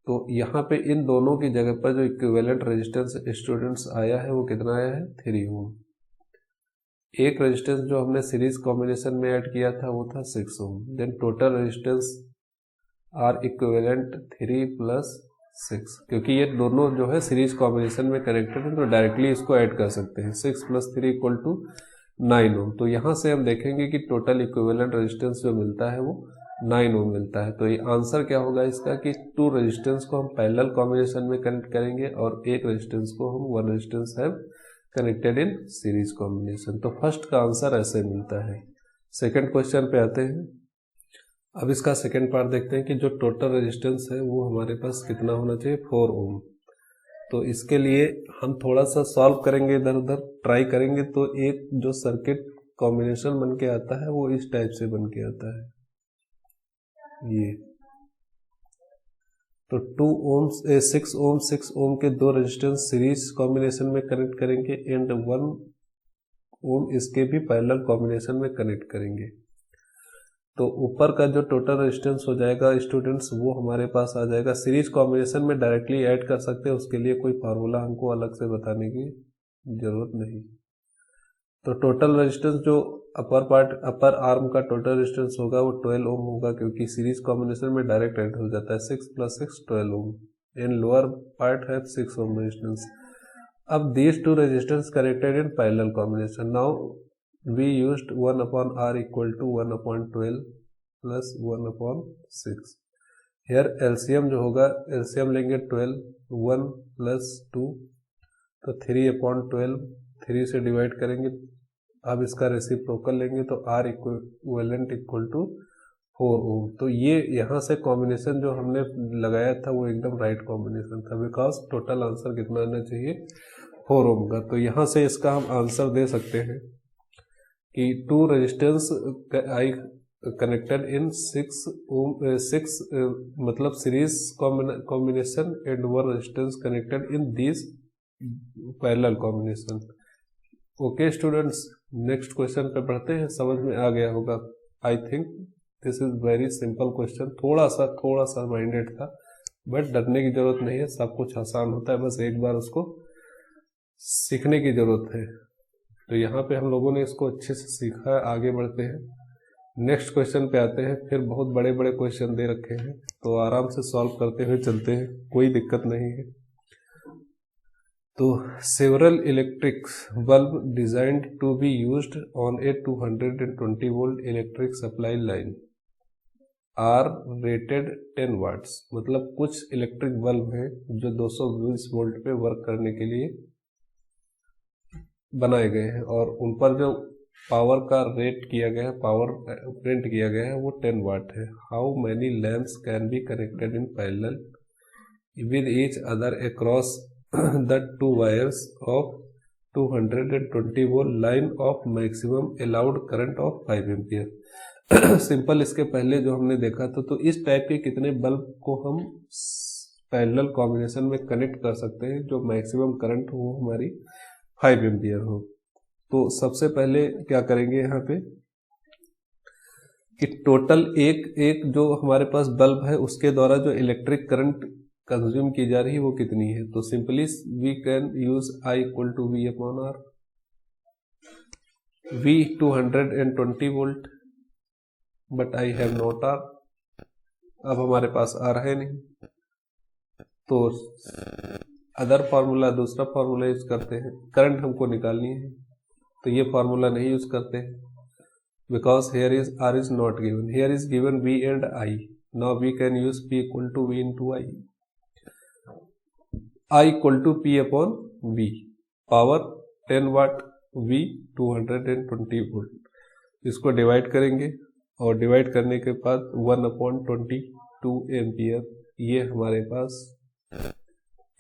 तो यहाँ पे इन दोनों की जगह पर जो इक्विवेलेंट रेजिस्टेंस स्टूडेंट्स आया है वो कितना आया है 3 ओम। एक रेजिस्टेंस जो हमने सीरीज कॉम्बिनेशन में ऐड किया था वो था 6 ohm. Then total resistance R equivalent 3 plus 6, क्योंकि ये दोनों जो है सीरीज कॉम्बिनेशन में कनेक्टेड है तो डायरेक्टली इसको ऐड कर सकते हैं। 6 + 3 इक्वल टू 9 ओम। तो यहाँ से हम देखेंगे कि टोटल इक्विवेलेंट रेजिस्टेंस जो मिलता है वो 9 ओम मिलता है। तो ये आंसर क्या होगा इसका कि 2 रेजिस्टेंस को हम पैरेलल कॉम्बिनेशन में कनेक्ट करेंगे और एक रेजिस्टेंस को हम 1 रेजिस्टेंस है कनेक्टेड इन सीरीज कॉम्बिनेशन। तो फर्स्ट का आंसर ऐसे मिलता है। सेकंड क्वेश्चन पे आते हैं। अब इसका सेकंड पार्ट देखते हैं कि जो टोटल रेजिस्टेंस है वो हमारे पास कितना होना चाहिए 4 ओम। तो इसके लिए हम थोड़ा सा सॉल्व करेंगे, इधर उधर ट्राई करेंगे। तो एक जो सर्किट कॉम्बिनेशन बन के आता है वो इस टाइप से बन के आता है ये। तो 6 ओम के दो रेजिस्टेंस सीरीज कॉम्बिनेशन में कनेक्ट करेंगे एंड 1 ओम इसके भी पैरेलल कॉम्बिनेशन में कनेक्ट करेंगे। तो ऊपर का जो टोटल रेजिस्टेंस हो जाएगा स्टूडेंट्स वो हमारे पास आ जाएगा। सीरीज कॉम्बिनेशन में डायरेक्टली ऐड कर सकते हैं, उसके लिए कोई फार्मूला हमको अलग से बताने की जरूरत नहीं। तो टोटल रेजिस्टेंस जो अपर आर्म का टोटल रेजिस्टेंस होगा वो 12 ओम होगा, क्योंकि सीरीज कॉम्बिनेशन में डायरेक्ट ऐड हो जाता है। 6 + 6 12 ओम एंड लोअर पार्ट है 6 ओम रेजिस्टेंस। अब these two resistance connected in parallel combination. Now we used 1/r equal to 1/12 plus 1/6. Here LCM जो होगा LCM लेंगे 12 1 plus 2 तो 3/12 3 से डिवाइड करेंगे। अब इसका रेसिप्रोकल लेंगे तो R इक्विवेलेंट इक्वल टू 4 ओम। तो ये यहाँ से कॉम्बिनेशन जो हमने लगाया था वो एकदम राइट कॉम्बिनेशन था, बिकॉज टोटल आंसर कितना आना चाहिए 4 ओम का। तो यहाँ से इसका हम आंसर दे सकते हैं कि 2 रेजिस्टेंस आई कनेक्टेड इन 6 मतलब series combination and 1 resistance connected in this parallel combination. Okay students, next question पे पढ़ते हैं। समझ में आ गया होगा I think. This is very simple question, थोड़ा सा माइंडेड था, बट डरने की जरूरत नहीं है। सब कुछ आसान होता है, बस एक बार उसको सीखने की जरूरत है। तो यहाँ पे हम लोगों ने इसको अच्छे से सीखा है। आगे बढ़ते हैं, नेक्स्ट क्वेश्चन पे आते हैं। फिर बहुत बड़े बड़े क्वेश्चन दे रखे हैं तो आराम से सॉल्व करते हुए चलते हैं, कोई दिक्कत नहीं है। तो several electric bulb designed to be used on a 220 volt electric supply line are rated 10 watts. मतलब कुछ इलेक्ट्रिक बल्ब हैं जो 220 वोल्ट पे वर्क करने के लिए बनाए गए हैं और उन पर जो पावर का रेट किया गया है, पावर प्रिंट किया गया है वो 10 वाट है। How many lamps can be connected in parallel with each other across the 2 wires of 220 volt line of maximum allowed current of 5 ampere. Simple, इसके पहले जो हमने देखा था तो इस टाइप के कितने बल्ब को हम पैरेलल कॉम्बिनेशन में कनेक्ट कर सकते हैं जो मैक्सिमम करंट हो हमारी 5 एम्पियर हो। तो सबसे पहले क्या करेंगे यहाँ पे कि टोटल एक जो हमारे पास बल्ब है उसके द्वारा जो इलेक्ट्रिक करंट कंज्यूम की जा रही है वो कितनी है। तो simply we can use I equal to V/R। V 220 volt but I have not R। अब हमारे पास R है नहीं तो अदर फार्मूला, दूसरा फार्मूला यूज करते हैं। करंट हमको निकालनी है तो ये फार्मूला नहीं यूज करते because here is R is not given, here is given V and I। Now we can use P equal to V into I equal to P/V। Power 10 watt, V 220 volt. इसको divide करेंगे और divide करने के बाद 1/22 ampere, ये हमारे पास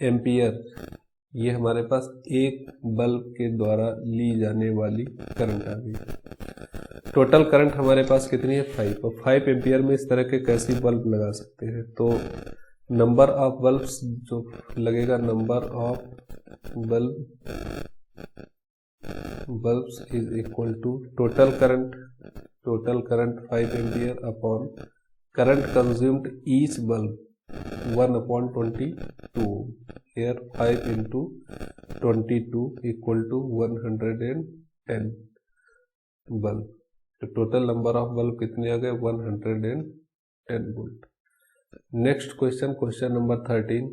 ampere, ये हमारे पास एक बल्ब के द्वारा ली जाने वाली करंट आ गई। टोटल करंट हमारे पास कितनी है 5, और 5 एम्पियर में इस तरह के कैसी बल्ब लगा सकते हैं। तो नंबर ऑफ बल्ब्स जो लगेगा, number of bulbs is equal to total current 5 ampere upon current consumed each bulb 1/22। here 5 into 22 equal to 110 bulb. तो टोटल नंबर ऑफ बल्ब कितने आ गए 110 volt. Next question, question number 13,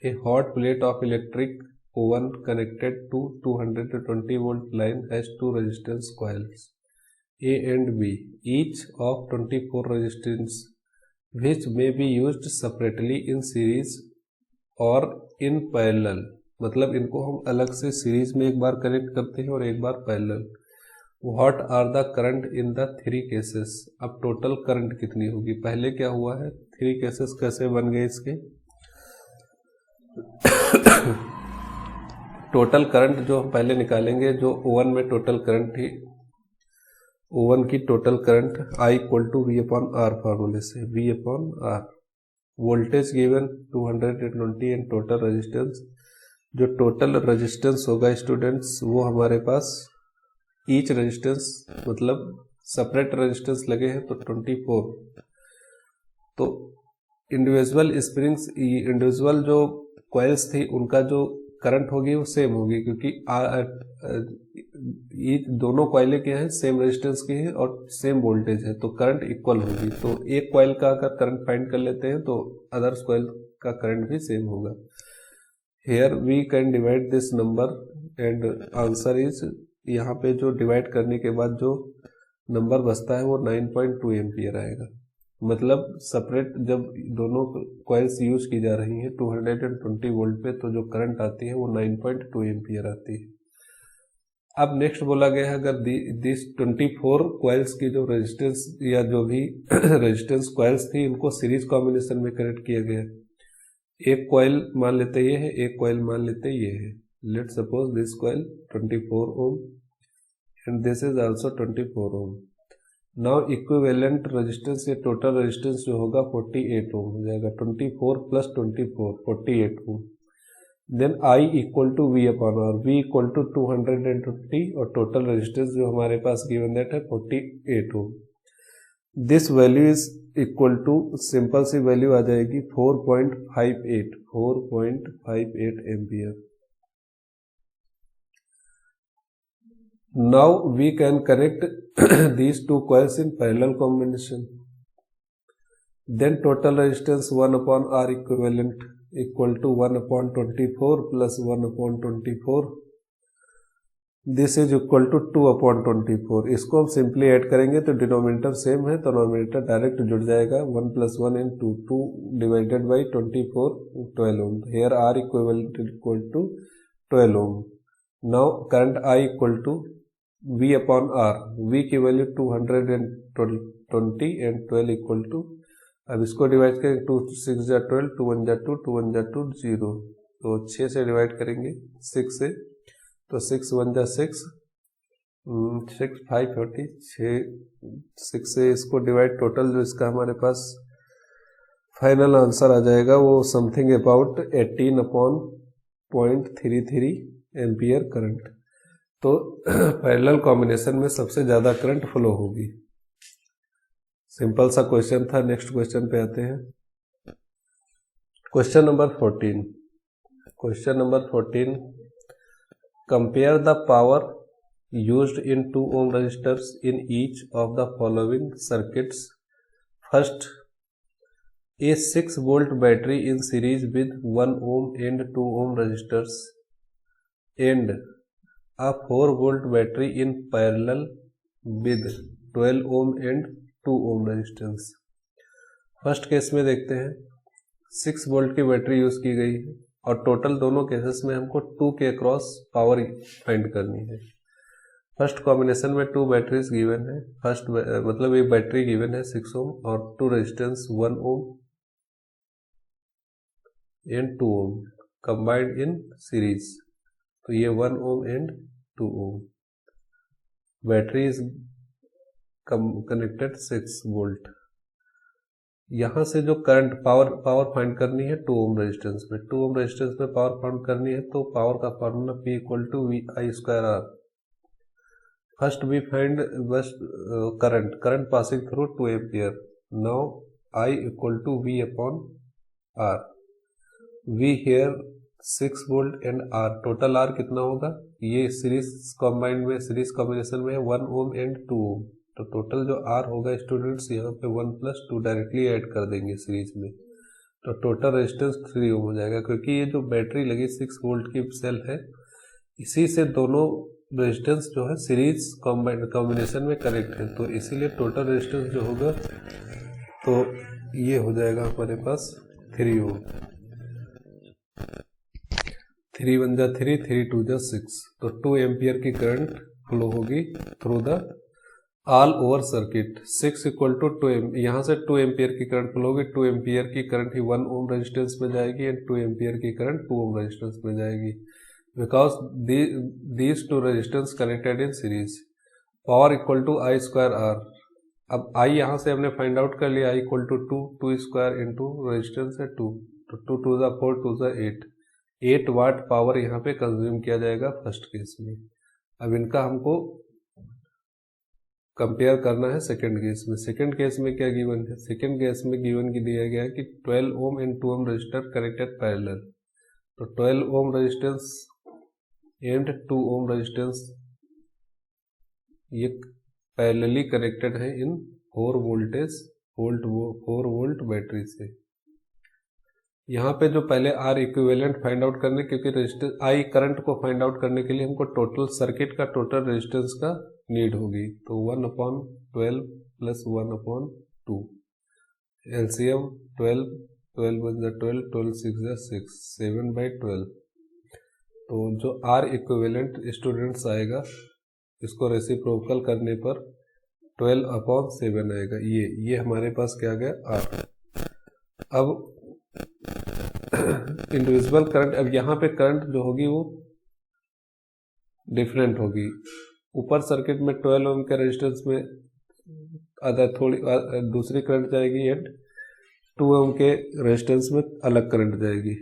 a hot plate of electric oven connected to 220 volt line has two resistance coils A and B, each of 24 resistance which may be used separately in series or in parallel। मतलब इनको हम अलग से series में एक बार connect करते हैं और एक बार parallel. What are the current in the 3 cases. अब टोटल करंट कितनी होगी, पहले क्या हुआ है 3 केसेस कैसे बन गए इसके। टोटल करंट जो हम पहले निकालेंगे, जो ओवन में टोटल करंट थी, ओवन की total current I equal to V upon R फार्मूले से, V upon R. Voltage given 220 and total resistance, जो टोटल रेजिस्टेंस होगा स्टूडेंट्स वो हमारे पास ईच रेजिस्टेंस मतलब सेपरेट रेजिस्टेंस लगे हैं तो 24। तो इंडिविजुअल स्प्रिंग्स, इंडिविजुअल जो कॉइल्स थी उनका जो करंट होगी वो सेम होगी, क्योंकि ये दोनों कॉइलें क्या है सेम रेजिस्टेंस की है और सेम वोल्टेज है, तो करंट इक्वल होगी। तो एक कॉइल का अगर करंट फाइंड कर लेते हैं तो अदर्स कॉइल का करंट भी सेम होगा। Here we can divide this number and answer is, यहाँ पे जो डिवाइड करने के बाद जो नंबर बचता है वो 9.2 एम्पियर आएगा। मतलब सेपरेट जब दोनों कॉइल्स यूज की जा रही हैं 220 वोल्ट पे, तो जो करंट आती है वो 9.2 एम्पियर आती है। अब नेक्स्ट बोला गया है, अगर दिस 24 कॉइल्स की जो रेजिस्टेंस या जो भी रेजिस्टेंस कॉइल्स थी इनको सीरीज कॉम्बिनेशन में कनेक्ट किया गया। एक कॉइल मान लेते ये है, एक कॉइल मान लेते ये है। Let suppose this coil 24 ohm and this is also 24 ohm. Now equivalent resistance या टोटल रेजिस्टेंस जो होगा 48 ओम हो जाएगा। 24 plus 24 48 ohm. Then I equal to V upon R, V equal to 220 और टोटल रेजिस्टेंस जो हमारे पास गिवन दैट है 48 ohm. This value is equal to, simple सी वैल्यू आ जाएगी 4.58 ampere. Now we can connect these two coils in parallel combination. Then total resistance 1 upon R equivalent equal to 1 upon 24 plus 1 upon 24. This is equal to 2 upon 24. इसको हम simply add करेंगे तो denominator same है तो denominator direct जुड़ जाएगा। 1 plus 1 into 2 divided by 24 12 ohm. Here R equivalent equal to 12 ohm. Now current I equal to V upon R, V की value 220 and 12 equal to, अब इसको डिवाइड करेंगे 2 6 जा 12, 2 1 जा 2, 2 1 जा 2 0, तो 6 से डिवाइड करेंगे 6 से, तो 6 1 जा 6 6 5 40, 6 से इसको डिवाइड, टोटल जो इसका हमारे पास फाइनल आंसर आ जाएगा वो समथिंग अबाउट 18/033 एम्पियर करंट। तो पैरेलल कॉम्बिनेशन में सबसे ज्यादा करंट फ्लो होगी। सिंपल सा क्वेश्चन था। नेक्स्ट क्वेश्चन पे आते हैं। Question number 14, question number 14, compare the power used in 2 ohm resistors in each of the following circuits. First, a 6 volt battery in series with 1 ohm and 2 ohm resistors and a 4 volt battery in parallel with 12 ohm and 2 ohm resistance। First case में देखते हैं 6 volt की battery use की गई है और total दोनों cases में हमको 2 के अक्रॉस पावर फाइंड करनी है। फर्स्ट कॉम्बिनेशन में 2 बैटरीज गिवन है, फर्स्ट मतलब एक बैटरी गिवन है 6 ओम और 2 resistance 1 ohm and 2 ohm combined in series, तो ये 1 ohm and 2 ohm. Battery is connected 6 volt. यहाँ से जो करंट पावर फाइंड करनी है 2 ओम रेजिस्टेंस में, 2 ओम रेजिस्टेंस में पावर फाइंड करनी है तो पावर का formula P equal to V I square R. First we find बस current passing through 2 ampere. Now I equal to V upon R. We here 6 volt and R, total R कितना होगा, ये series combination में है 1 ohm and 2 ओम, तो total जो are होगा students यहाँ पे 1 + 2 डायरेक्टली ऐड कर देंगे सीरीज में, तो टोटल रेजिस्टेंस 3 ओम हो जाएगा। क्योंकि ये जो बैटरी लगी 6 वोल्ट की सेल है, इसी से दोनों रेजिस्टेंस जो है सीरीज कॉम्बिनेशन में कनेक्ट है, तो इसीलिए टोटल रेजिस्टेंस जो होगा तो ये हो जाएगा हमारे पास 3 ओम। 3 × 1 = 3, 3 × 2 = 6, तो 2 एम्पियर की करंट फ्लो होगी through the all over circuit. 6 equal to 2 यहाँ से 2 एम्पियर की करंट फ्लो होगी, 2 एम्पियर की करंट ही 1 ओम रेजिस्टेंस में जाएगी एंड 2 एम्पियर की करंट 2 ओम रेजिस्टेंस में जाएगी, because these two resistance connected in series. Power equal to I square R. अब आई यहाँ से हमने फाइंड आउट कर लिया, I equal to 2 square into resistance है 2, तो 2 × 2 = 4, 2 × 8, 8 वाट पावर यहाँ पे कंज्यूम किया जाएगा फर्स्ट केस में। अब इनका हमको कंपेयर करना है सेकंड केस में। सेकंड केस में क्या गिवन है, सेकंड केस में गिवन की दिया गया है कि 12 ohm and 2 ohm resistor connected parallel, तो 12 ohm resistance and 2 ohm resistance ये पैरेलली कनेक्टेड है इन 4 वोल्ट बैटरी से। यहाँ पे जो पहले आर इक्विवेलेंट फाइंड आउट करने, क्योंकि रेजिस्टेंस आई करंट को फाइंड आउट करने के लिए हमको टोटल सर्किट का टोटल रेजिस्टेंस का नीड होगी, तो 1/12 + 1/2 एलसीएम 12, 12 × 1 = 12, 12 × 6 = 6, 7/12। तो जो आर इक्विवेलेंट स्टूडेंट्स आएगा, इसको रेसिप्रोकल करने पर 12/7 आएगा। ये हमारे पास क्या आ गया, आर। अब इंडिविजुअल करंट, अब यहाँ पे करंट जो होगी वो डिफरेंट होगी। ऊपर सर्किट में 12 ओम के रेजिस्टेंस में थोड़ी दूसरी करंट जाएगी एंड 2 ओम के रेजिस्टेंस में अलग करंट जाएगी।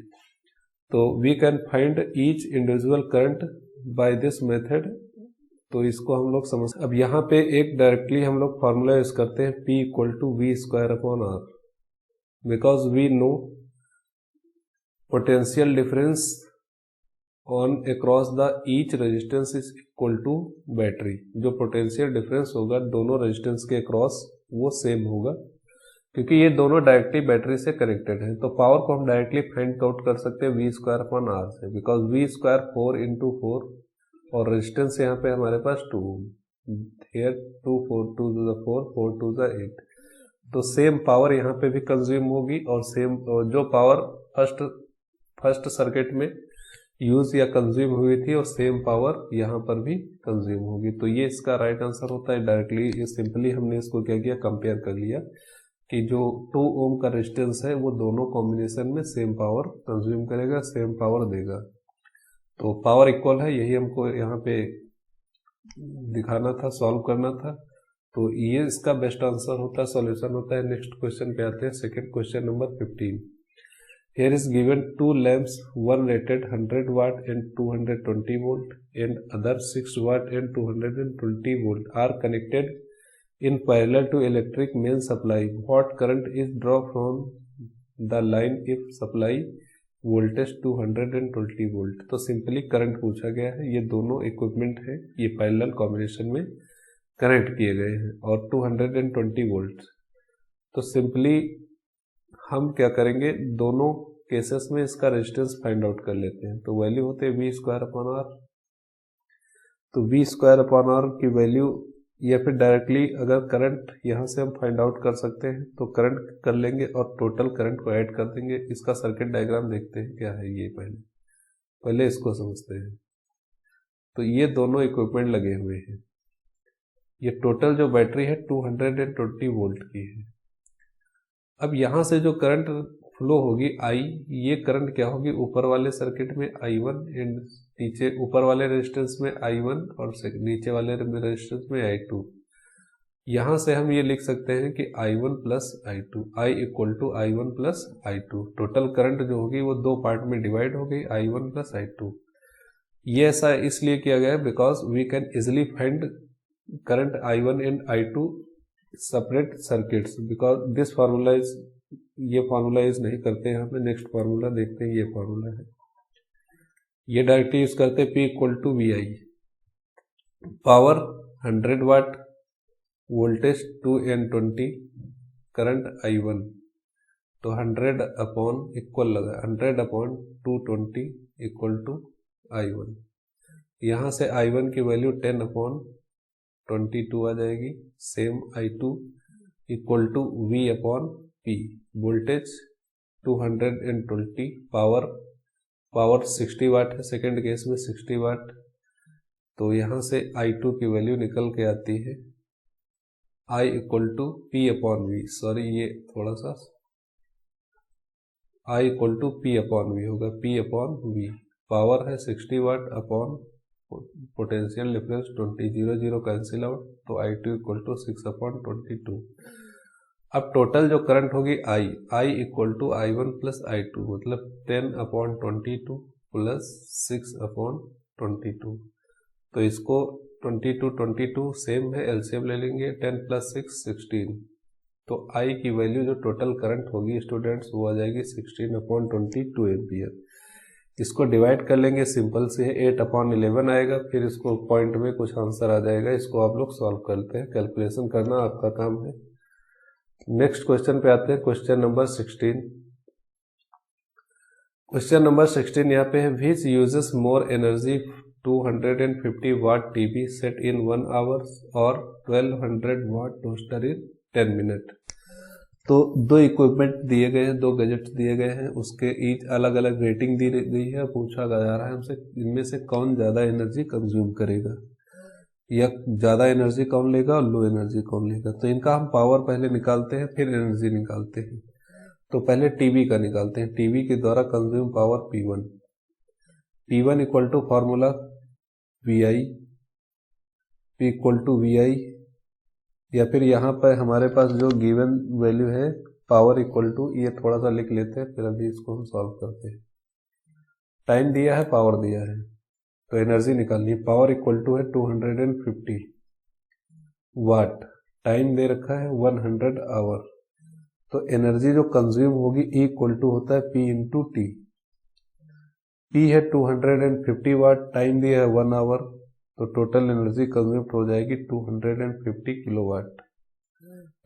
तो we can find each individual current by this method, तो इसको हम लोग समझ। अब यहाँ पे एक डायरेक्टली हम लोग फॉर्मूला यूज करते हैं P = V² R, because we know potential difference on across the each resistance is equal to battery. जो पोटेंशियल डिफरेंस होगा दोनों रेजिस्टेंस के अक्रॉस वो सेम होगा, क्योंकि ये दोनों डायरेक्टली बैटरी से कनेक्टेड है। तो पावर को हम डायरेक्टली फाइंड आउट कर सकते हैं V² R से, बिकॉज V² 4 × 4 और रेजिस्टेंस यहाँ पे हमारे पास 2 here 2 4 2 × 4 4 2 × 8, तो सेम पावर यहाँ पे भी कंज्यूम होगी और सेम जो पावर फर्स्ट सर्किट में यूज या कंज्यूम हुई थी और सेम पावर यहाँ पर भी कंज्यूम होगी। तो ये इसका राइट आंसर होता है। डायरेक्टली ये सिंपली हमने इसको क्या किया, कंपेयर कर लिया कि जो 2 ओम का रेजिस्टेंस है वो दोनों कॉम्बिनेशन में सेम पावर कंज्यूम करेगा, सेम पावर देगा, तो पावर इक्वल है। यही हमको यहाँ पे दिखाना था, सॉल्व करना था, तो ये इसका बेस्ट आंसर होता है, सॉल्यूशन होता है। नेक्स्ट क्वेश्चन पे आते हैं, second question number 15। Here is given 2 lamps, one rated 100 watt and 220 volt and other 6 watt and 220 volt are connected in parallel to electric main supply. What current is drawn from the line if supply voltage 220 volt? तो simply current पूछा गया है। ये दोनों equipment है, ये parallel combination में connect किए गए हैं और 220 वोल्ट। तो सिंपली हम क्या करेंगे, दोनों केसेस में इसका रेजिस्टेंस फाइंड आउट कर लेते हैं। तो वैल्यू होते हैं V²R, तो V²R की वैल्यू, या फिर डायरेक्टली अगर करंट यहाँ से हम फाइंड आउट कर सकते हैं तो करंट कर लेंगे और टोटल करंट को ऐड कर देंगे। इसका सर्किट डायग्राम देखते हैं क्या है ये, पहले इसको समझते हैं। तो ये दोनों इक्विपमेंट लगे हुए हैं, ये टोटल जो बैटरी है 220 वोल्ट की है। अब यहाँ से जो करंट फ्लो होगी I, ये करंट क्या होगी, ऊपर वाले सर्किट में I1 एंड नीचे ऊपर वाले रेजिस्टेंस में I1 और नीचे वाले रेजिस्टेंस में I2। यहाँ से हम ये लिख सकते हैं कि I1 plus I2, I equal to I1 plus I2। Total current जो होगी वो दो पार्ट में डिवाइड हो गई, I1 प्लस I2। ये ऐसा इसलिए किया गया है because we can easily find current I1 and I2 separate circuits, because this formula is, ये फार्मूला यूज नहीं करते हैं यहाँ पे। नेक्स्ट फार्मूला देखते हैं, ये फार्मूला है, ये डायरेक्टली यूज करते हैं। P equal to VI, power 100 watt, voltage 2N20, current I1, तो 100 अपॉन इक्वल लगा 100 अपॉन 220 इक्वल टू I1। यहाँ से I1 की वैल्यू 10 अपॉन 22 आ जाएगी। Same I2 equal to V upon P, voltage 220, power 60 watt है, सेकेंड केस में 60 वाट। तो यहाँ से I2 की वैल्यू निकल के आती है I equal to P upon V, sorry ये थोड़ा सा I equal to P upon V होगा, P अपॉन V। पावर है 60 watt upon potential difference 20, 0 0 cancel out, तो I2 इक्वल टू 6 अपॉन 22। अब टोटल जो करंट होगी I equal to I1 plus I2, मतलब 10 अपॉन 22 प्लस 6 अपॉन 22। तो इसको 22 same है, एलसीएम ले लेंगे, 10 प्लस 6 16। तो I की वैल्यू जो टोटल करंट होगी स्टूडेंट्स वो आ जाएगी 16 अपॉन 22 एम्पियर। इसको डिवाइड कर लेंगे, सिंपल से है, 8 अपॉन 11 आएगा, फिर इसको पॉइंट में कुछ आंसर आ जाएगा। इसको आप लोग सॉल्व करते हैं, कैलकुलेशन करना आपका काम है। नेक्स्ट क्वेश्चन पे आते हैं, क्वेश्चन नंबर 16। क्वेश्चन नंबर 16 यहाँ पे है, which uses more energy 250 watt TV set in 1 hours और 1200 वाट टोस्टर इन 10 मिनट। तो दो इक्विपमेंट दिए गए हैं, दो गैजेट्स दिए गए हैं, उसके ईच अलग अलग रेटिंग दी गई है। पूछा जा रहा है हमसे इनमें से कौन ज़्यादा एनर्जी कंज्यूम करेगा, या ज़्यादा एनर्जी कौन लेगा और लो एनर्जी कौन लेगा। तो इनका हम पावर पहले निकालते हैं, फिर एनर्जी निकालते हैं। तो पहले टीवी का निकालते हैं, टीवी के द्वारा consume power P1 equal to formula VI, P equal to VI, या फिर यहाँ पर हमारे पास जो गिवन वैल्यू है पावर इक्वल टू, ये थोड़ा सा लिख लेते हैं, फिर अभी इसको हम सॉल्व करते हैं। टाइम दिया है, पावर दिया है, तो एनर्जी निकालनी है। पावर इक्वल टू है 250 वाट, टाइम दे रखा है 100 आवर। तो एनर्जी जो कंज्यूम होगी E इक्वल टू होता है P इंटू टी। P है 250 वाट, टाइम दिया है 1 आवर, तो टोटल एनर्जी कंज्यूम हो जाएगी 250 किलोवाट।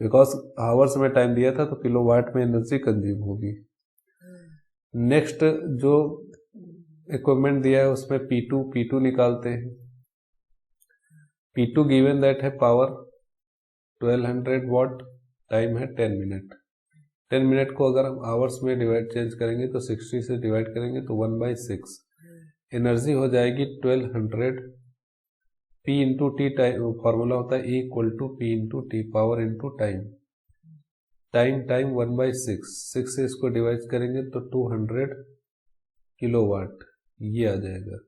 बिकॉज आवर्स में टाइम दिया था तो किलोवाट में एनर्जी कंज्यूम होगी। नेक्स्ट जो इक्विपमेंट दिया है उसमें P2 निकालते हैं। P2 गिवन दैट है पावर 1200 वाट, टाइम है 10 मिनट। 10 मिनट को अगर हम आवर्स में डिवाइड चेंज करेंगे तो 60 से डिवाइड करेंगे तो 1/6, एनर्जी हो जाएगी 1200। P इंटू टी फॉर्मूला होता है E equal to P into t, power into time. Time 1/6, 6 से इसको डिवाइड करेंगे तो 200 किलोवाट, ये आ जाएगा।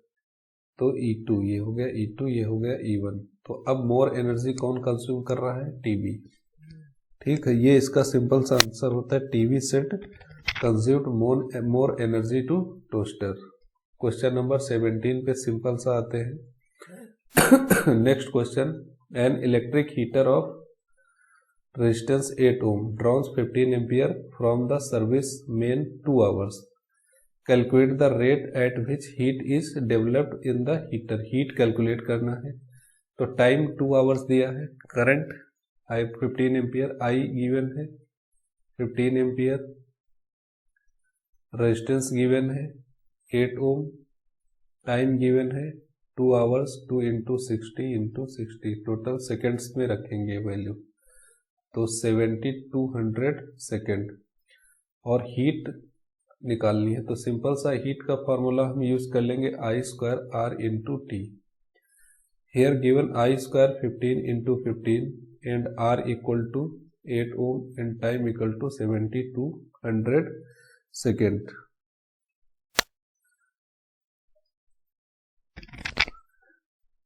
तो E2 ये हो गया, E2 ये हो गया E1। तो अब मोर एनर्जी कौन कंज्यूम कर रहा है, टीवी। ठीक है, ये इसका सिंपल सा आंसर होता है, TV set consumed more energy to toaster. Question number 17 पे सिंपल सा आते हैं। Next question, an electric heater of resistance 8 ohm draws 15 ampere from the service main 2 hours. Calculate the rate at which heat is developed in the heater. Heat calculate करना है, तो time 2 hours दिया है, current 15 ampere, I given है 15 ampere, resistance given है 8 ohm, time given है 2 hours, 2 into 60, total seconds में रखेंगे वैल्यू, तो 7200 सेकेंड। और हीट निकालनी है, तो सिंपल सा हीट का फॉर्मूला हम यूज कर लेंगे I² R into t. Here given I² 15 into 15 and R equal to 8 ohm and time equal to 7200 second.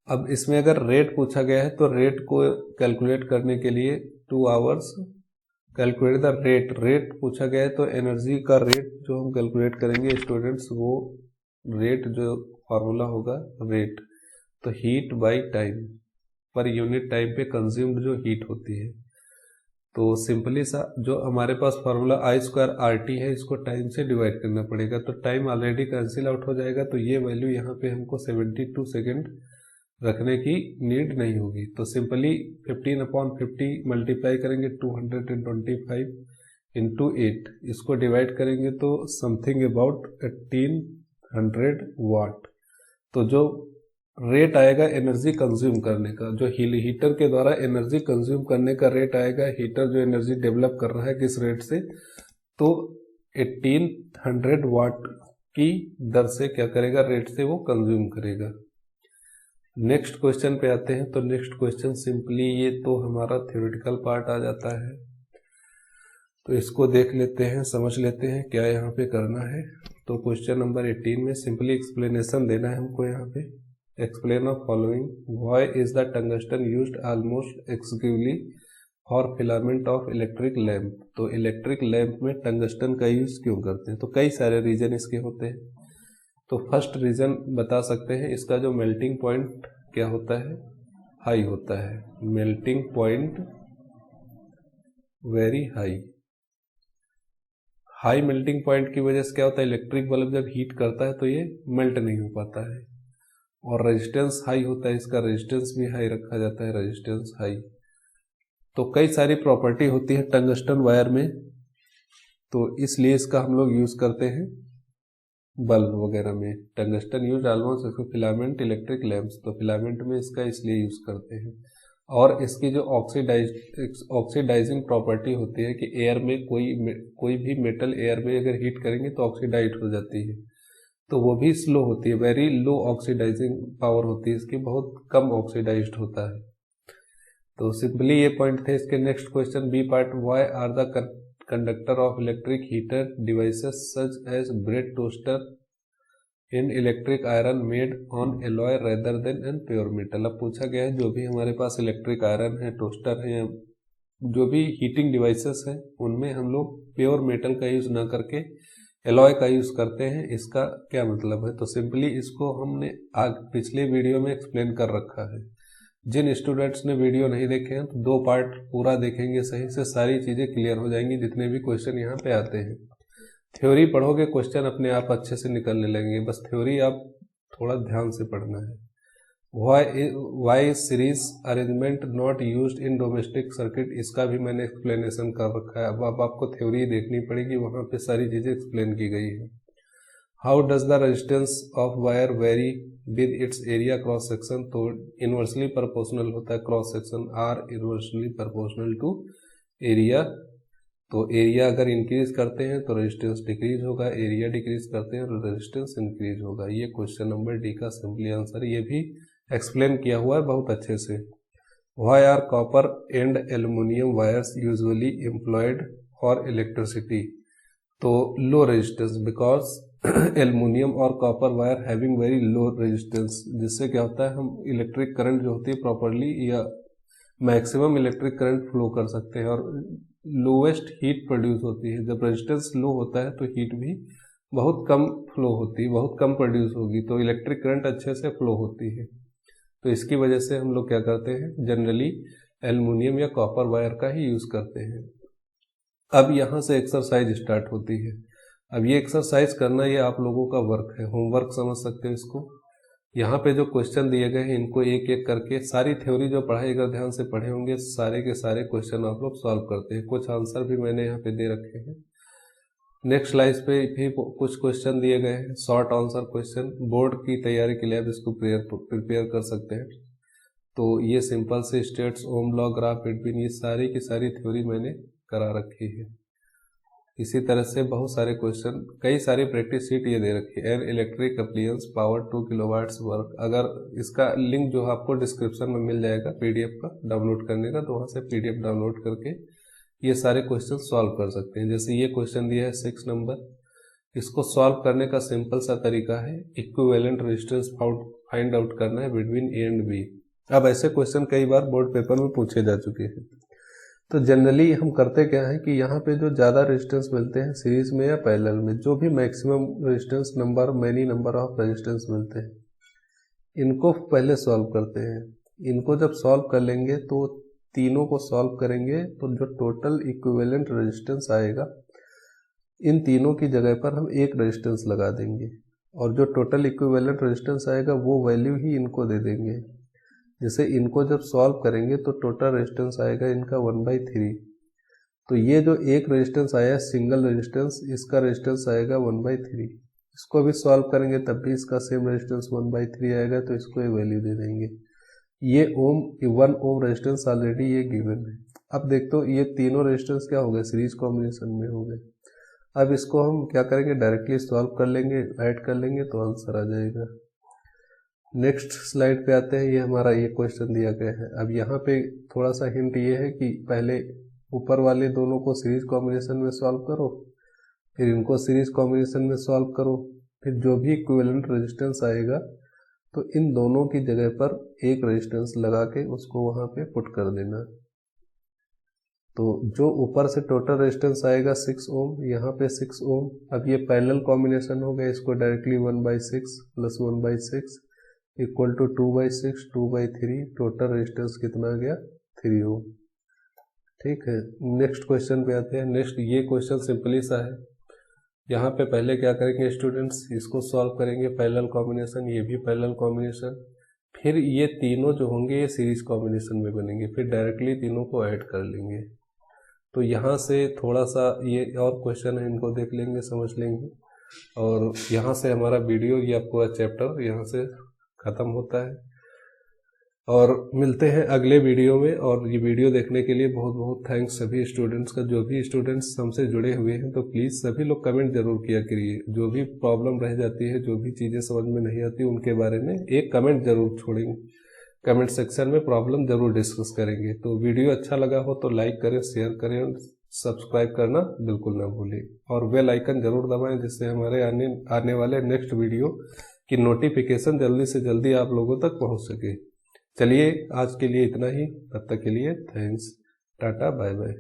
अब इसमें अगर रेट पूछा गया है तो रेट को कैलकुलेट करने के लिए 2 आवर्स कैलकुलेट द रेट पूछा गया है तो एनर्जी का रेट जो हम कैलकुलेट करेंगे स्टूडेंट्स, वो रेट जो फार्मूला होगा रेट, तो heat by time, per unit time पे कंज्यूम्ड जो हीट होती है। तो सिंपली सा जो हमारे पास फार्मूला I²RT है, इसको टाइम से डिवाइड करना पड़ेगा, तो टाइम ऑलरेडी कैंसिल आउट हो जाएगा, तो ये वैल्यू यहाँ पे हमको 72 सेकेंड रखने की नीड नहीं होगी। तो सिंपली 15/50 मल्टीप्लाई करेंगे 225 इंटू 8, इसको डिवाइड करेंगे तो समथिंग अबाउट 1800 वाट। तो जो रेट आएगा एनर्जी कंज्यूम करने का, जो हीटर के द्वारा एनर्जी कंज्यूम करने का रेट आएगा, हीटर जो एनर्जी डेवलप कर रहा है किस रेट से, तो 1800 वाट की दर से क्या करेगा, रेट से वो कंज्यूम करेगा। नेक्स्ट क्वेश्चन पे आते हैं। तो नेक्स्ट क्वेश्चन सिंपली, ये तो हमारा थ्योरेटिकल पार्ट आ जाता है, तो इसको देख लेते हैं, समझ लेते हैं क्या यहाँ पे करना है। तो क्वेश्चन नंबर 18 में सिंपली एक्सप्लेनेशन देना है हमको। यहाँ पे explain of following, why is the tungsten used almost exclusively for filament of electric lamp. तो इलेक्ट्रिक लैम्प में टंगस्टन का यूज क्यों करते हैं, तो कई सारे रीजन इसके होते हैं। तो फर्स्ट रीजन बता सकते हैं, इसका जो मेल्टिंग पॉइंट क्या होता है, हाई होता है, melting point very high. High melting point की वजह से क्या होता है, इलेक्ट्रिक बल्ब जब हीट करता है तो ये मेल्ट नहीं हो पाता है। और रेजिस्टेंस हाई होता है, इसका रेजिस्टेंस भी हाई रखा जाता है, रेजिस्टेंस हाई। तो कई सारी प्रॉपर्टी होती है टंगस्टन वायर में, तो इसलिए इसका हम लोग यूज करते हैं बल्ब वगैरह में। Tungsten use almost filament electric lamps, तो फिलामेंट में इसका इसलिए यूज करते हैं। और इसकी जो ऑक्सीडाइजिंग प्रॉपर्टी होती है कि एयर में कोई भी मेटल एयर में अगर हीट करेंगे तो ऑक्सीडाइज हो जाती है, तो वो भी स्लो होती है, वेरी लो ऑक्सीडाइजिंग पावर होती है इसकी, बहुत कम ऑक्सीडाइज्ड होता है। तो सिंपली ये पॉइंट थे इसके। Next question B part, why are the conductor of electric heater devices such as bread toaster in electric iron made on alloy rather than an pure metal. अब पूछा गया है जो भी हमारे पास इलेक्ट्रिक आयरन है, टोस्टर है, या जो भी हीटिंग डिवाइसेस हैं, उनमें हम लोग प्योर मेटल का यूज ना करके एलॉय का यूज करते हैं, इसका क्या मतलब है। तो सिंपली इसको हमने पिछले वीडियो में एक्सप्लेन कर रखा है। जिन स्टूडेंट्स ने वीडियो नहीं देखे हैं तो 2 पार्ट पूरा देखेंगे, सही से सारी चीजें क्लियर हो जाएंगी, जितने भी क्वेश्चन यहाँ पे आते हैं। थ्योरी पढ़ोगे, क्वेश्चन अपने आप अच्छे से निकलने लगेंगे, बस थ्योरी आप थोड़ा ध्यान से पढ़ना है। Why series arrangement not used in domestic circuit, इसका भी मैंने एक्सप्लेनेशन कर रखा है। अब आपको थ्योरी देखनी पड़ेगी, वहां पे सारी चीजें एक्सप्लेन की गई है। How does the resistance of wire vary with its area cross section, तो इनवर्सली प्रोपोर्शनल होता है cross section, R inversely proportional to area. तो एरिया अगर इंक्रीज करते हैं तो रेजिस्टेंस डिक्रीज होगा, एरिया डिक्रीज करते हैं तो रेजिस्टेंस इंक्रीज होगा। ये क्वेश्चन नंबर डी का सिंपली आंसर, ये भी एक्सप्लेन किया हुआ है बहुत अच्छे से। Why are copper and aluminium wires usually employed for electricity, तो लो रेजिस्टेंस, बिकॉज एल्युमिनियम और copper wire having very low resistance, जिससे क्या होता है हम इलेक्ट्रिक करंट जो होती है प्रॉपरली या मैक्सिमम इलेक्ट्रिक करंट फ्लो कर सकते हैं, और लोवेस्ट हीट प्रोड्यूस होती है। जब रेजिस्टेंस लो होता है तो हीट भी बहुत कम फ्लो होती है, बहुत कम प्रोड्यूस होगी, तो इलेक्ट्रिक करंट अच्छे से फ्लो होती है। तो इसकी वजह से हम लोग क्या करते हैं, जनरली एल्युमिनियम या कॉपर वायर का ही यूज करते हैं। अब यहाँ से एक्सरसाइज स्टार्ट होती है। अब ये एक्सरसाइज करना ये आप लोगों का वर्क है, होमवर्क समझ सकते हो इसको। यहाँ पे जो क्वेश्चन दिए गए हैं इनको एक एक करके, सारी थ्योरी जो पढ़ाई अगर ध्यान से पढ़े होंगे, सारे के सारे क्वेश्चन आप लोग सॉल्व करते हैं। कुछ आंसर भी मैंने यहाँ पे दे रखे हैं। नेक्स्ट स्लाइड पे भी कुछ क्वेश्चन दिए गए हैं, शॉर्ट आंसर क्वेश्चन, बोर्ड की तैयारी के लिए आप इसको प्रिपेयर कर सकते हैं। तो ये सिंपल से स्टेट्स, ओम लॉ, ग्राफ बिटवीन, ये सारी की सारी थ्योरी मैंने करा रखी है। इसी तरह से बहुत सारे क्वेश्चन, कई सारी प्रैक्टिस शीट ये दे रखी है। An electric appliance power 2 kilowatts work, अगर इसका लिंक जो आपको डिस्क्रिप्शन में मिल जाएगा पीडीएफ का डाउनलोड करने का, तो वहाँ से पीडीएफ डाउनलोड करके ये सारे क्वेश्चन सॉल्व कर सकते हैं। जैसे ये क्वेश्चन दिया है 6 नंबर, इसको सॉल्व करने का सिंपल सा तरीका है, इक्विवेलेंट रेजिस्टेंस फाइंड आउट करना है बिटवीन ए एंड बी। अब ऐसे क्वेश्चन कई बार बोर्ड पेपर में पूछे जा चुके हैं। तो जनरली हम करते क्या है कि यहाँ पे जो ज़्यादा रेजिस्टेंस मिलते हैं सीरीज में या पैरेलल में, जो भी maximum resistance number, many number of resistance मिलते हैं, इनको पहले सॉल्व करते हैं। इनको जब सॉल्व कर लेंगे तो तीनों को सॉल्व करेंगे तो जो टोटल इक्विवेलेंट रेजिस्टेंस आएगा, इन तीनों की जगह पर हम एक रेजिस्टेंस लगा देंगे और जो टोटल इक्विवेलेंट रेजिस्टेंस आएगा वो वैल्यू ही इनको दे देंगे। जैसे इनको जब सॉल्व करेंगे तो टोटल रेजिस्टेंस आएगा इनका 1/3। तो ये जो एक रेजिस्टेंस आया सिंगल रेजिस्टेंस, इसका रेजिस्टेंस आएगा 1/3। इसको भी सॉल्व करेंगे तब भी इसका सेम रेजिस्टेंस 1/3 आएगा, तो इसको ये वैल्यू दे देंगे। ये 1 ओम रेजिस्टेंस ऑलरेडी ये गिवन है। अब देखो ये तीनों रेजिस्टेंस क्या हो गए, सीरीज कॉम्बिनेशन में हो गए। अब इसको हम क्या करेंगे, डायरेक्टली सॉल्व कर लेंगे, ऐड कर लेंगे तो आंसर आ जाएगा। नेक्स्ट स्लाइड पे आते हैं। ये हमारा ये क्वेश्चन दिया गया है। अब यहाँ पे थोड़ा सा हिंट ये है कि पहले ऊपर वाले दोनों को सीरीज कॉम्बिनेशन में सॉल्व करो, फिर इनको सीरीज कॉम्बिनेशन में सॉल्व करो, फिर जो भी इक्विवेलेंट रेजिस्टेंस आएगा तो इन दोनों की जगह पर एक रेजिस्टेंस लगा के उसको वहाँ पे पुट कर देना। तो जो ऊपर से टोटल रेजिस्टेंस आएगा 6 ओम, यहाँ पे 6 ओम। अब ये पैरेलल कॉम्बिनेशन हो गया, इसको directly 1/6 plus 1/6 equal to 2/6 2/3, total resistance कितना आ गया 3 ओम। ठीक है, नेक्स्ट क्वेश्चन पे आते हैं। नेक्स्ट ये क्वेश्चन सिंपली सा है। यहाँ पे पहले क्या करेंगे स्टूडेंट्स, इसको सॉल्व करेंगे पैरेलल कॉम्बिनेशन, ये भी पैरेलल कॉम्बिनेशन, फिर ये तीनों जो होंगे ये सीरीज कॉम्बिनेशन में बनेंगे, फिर डायरेक्टली तीनों को ऐड कर लेंगे। तो यहाँ से थोड़ा सा ये और क्वेश्चन है, इनको देख लेंगे, समझ लेंगे, और यहाँ से हमारा वीडियो या पूरा चैप्टर यहाँ से ख़त्म होता है। और मिलते हैं अगले वीडियो में। और ये वीडियो देखने के लिए बहुत बहुत थैंक्स सभी स्टूडेंट्स का। जो भी स्टूडेंट्स हमसे जुड़े हुए हैं तो प्लीज़ सभी लोग कमेंट जरूर किया करिए। जो भी प्रॉब्लम रह जाती है, जो भी चीज़ें समझ में नहीं आती, उनके बारे में एक कमेंट जरूर छोड़ेंगे। कमेंट सेक्शन में प्रॉब्लम जरूर डिस्कस करेंगे। तो वीडियो अच्छा लगा हो तो लाइक करें, शेयर करें और सब्सक्राइब करना बिल्कुल ना भूलें। और बेल आइकन जरूर दबाएं जिससे हमारे आने वाले नेक्स्ट वीडियो की नोटिफिकेशन जल्दी से जल्दी आप लोगों तक पहुँच सके। चलिए आज के लिए इतना ही, तब तक के लिए थैंक्स, टाटा, बाय बाय।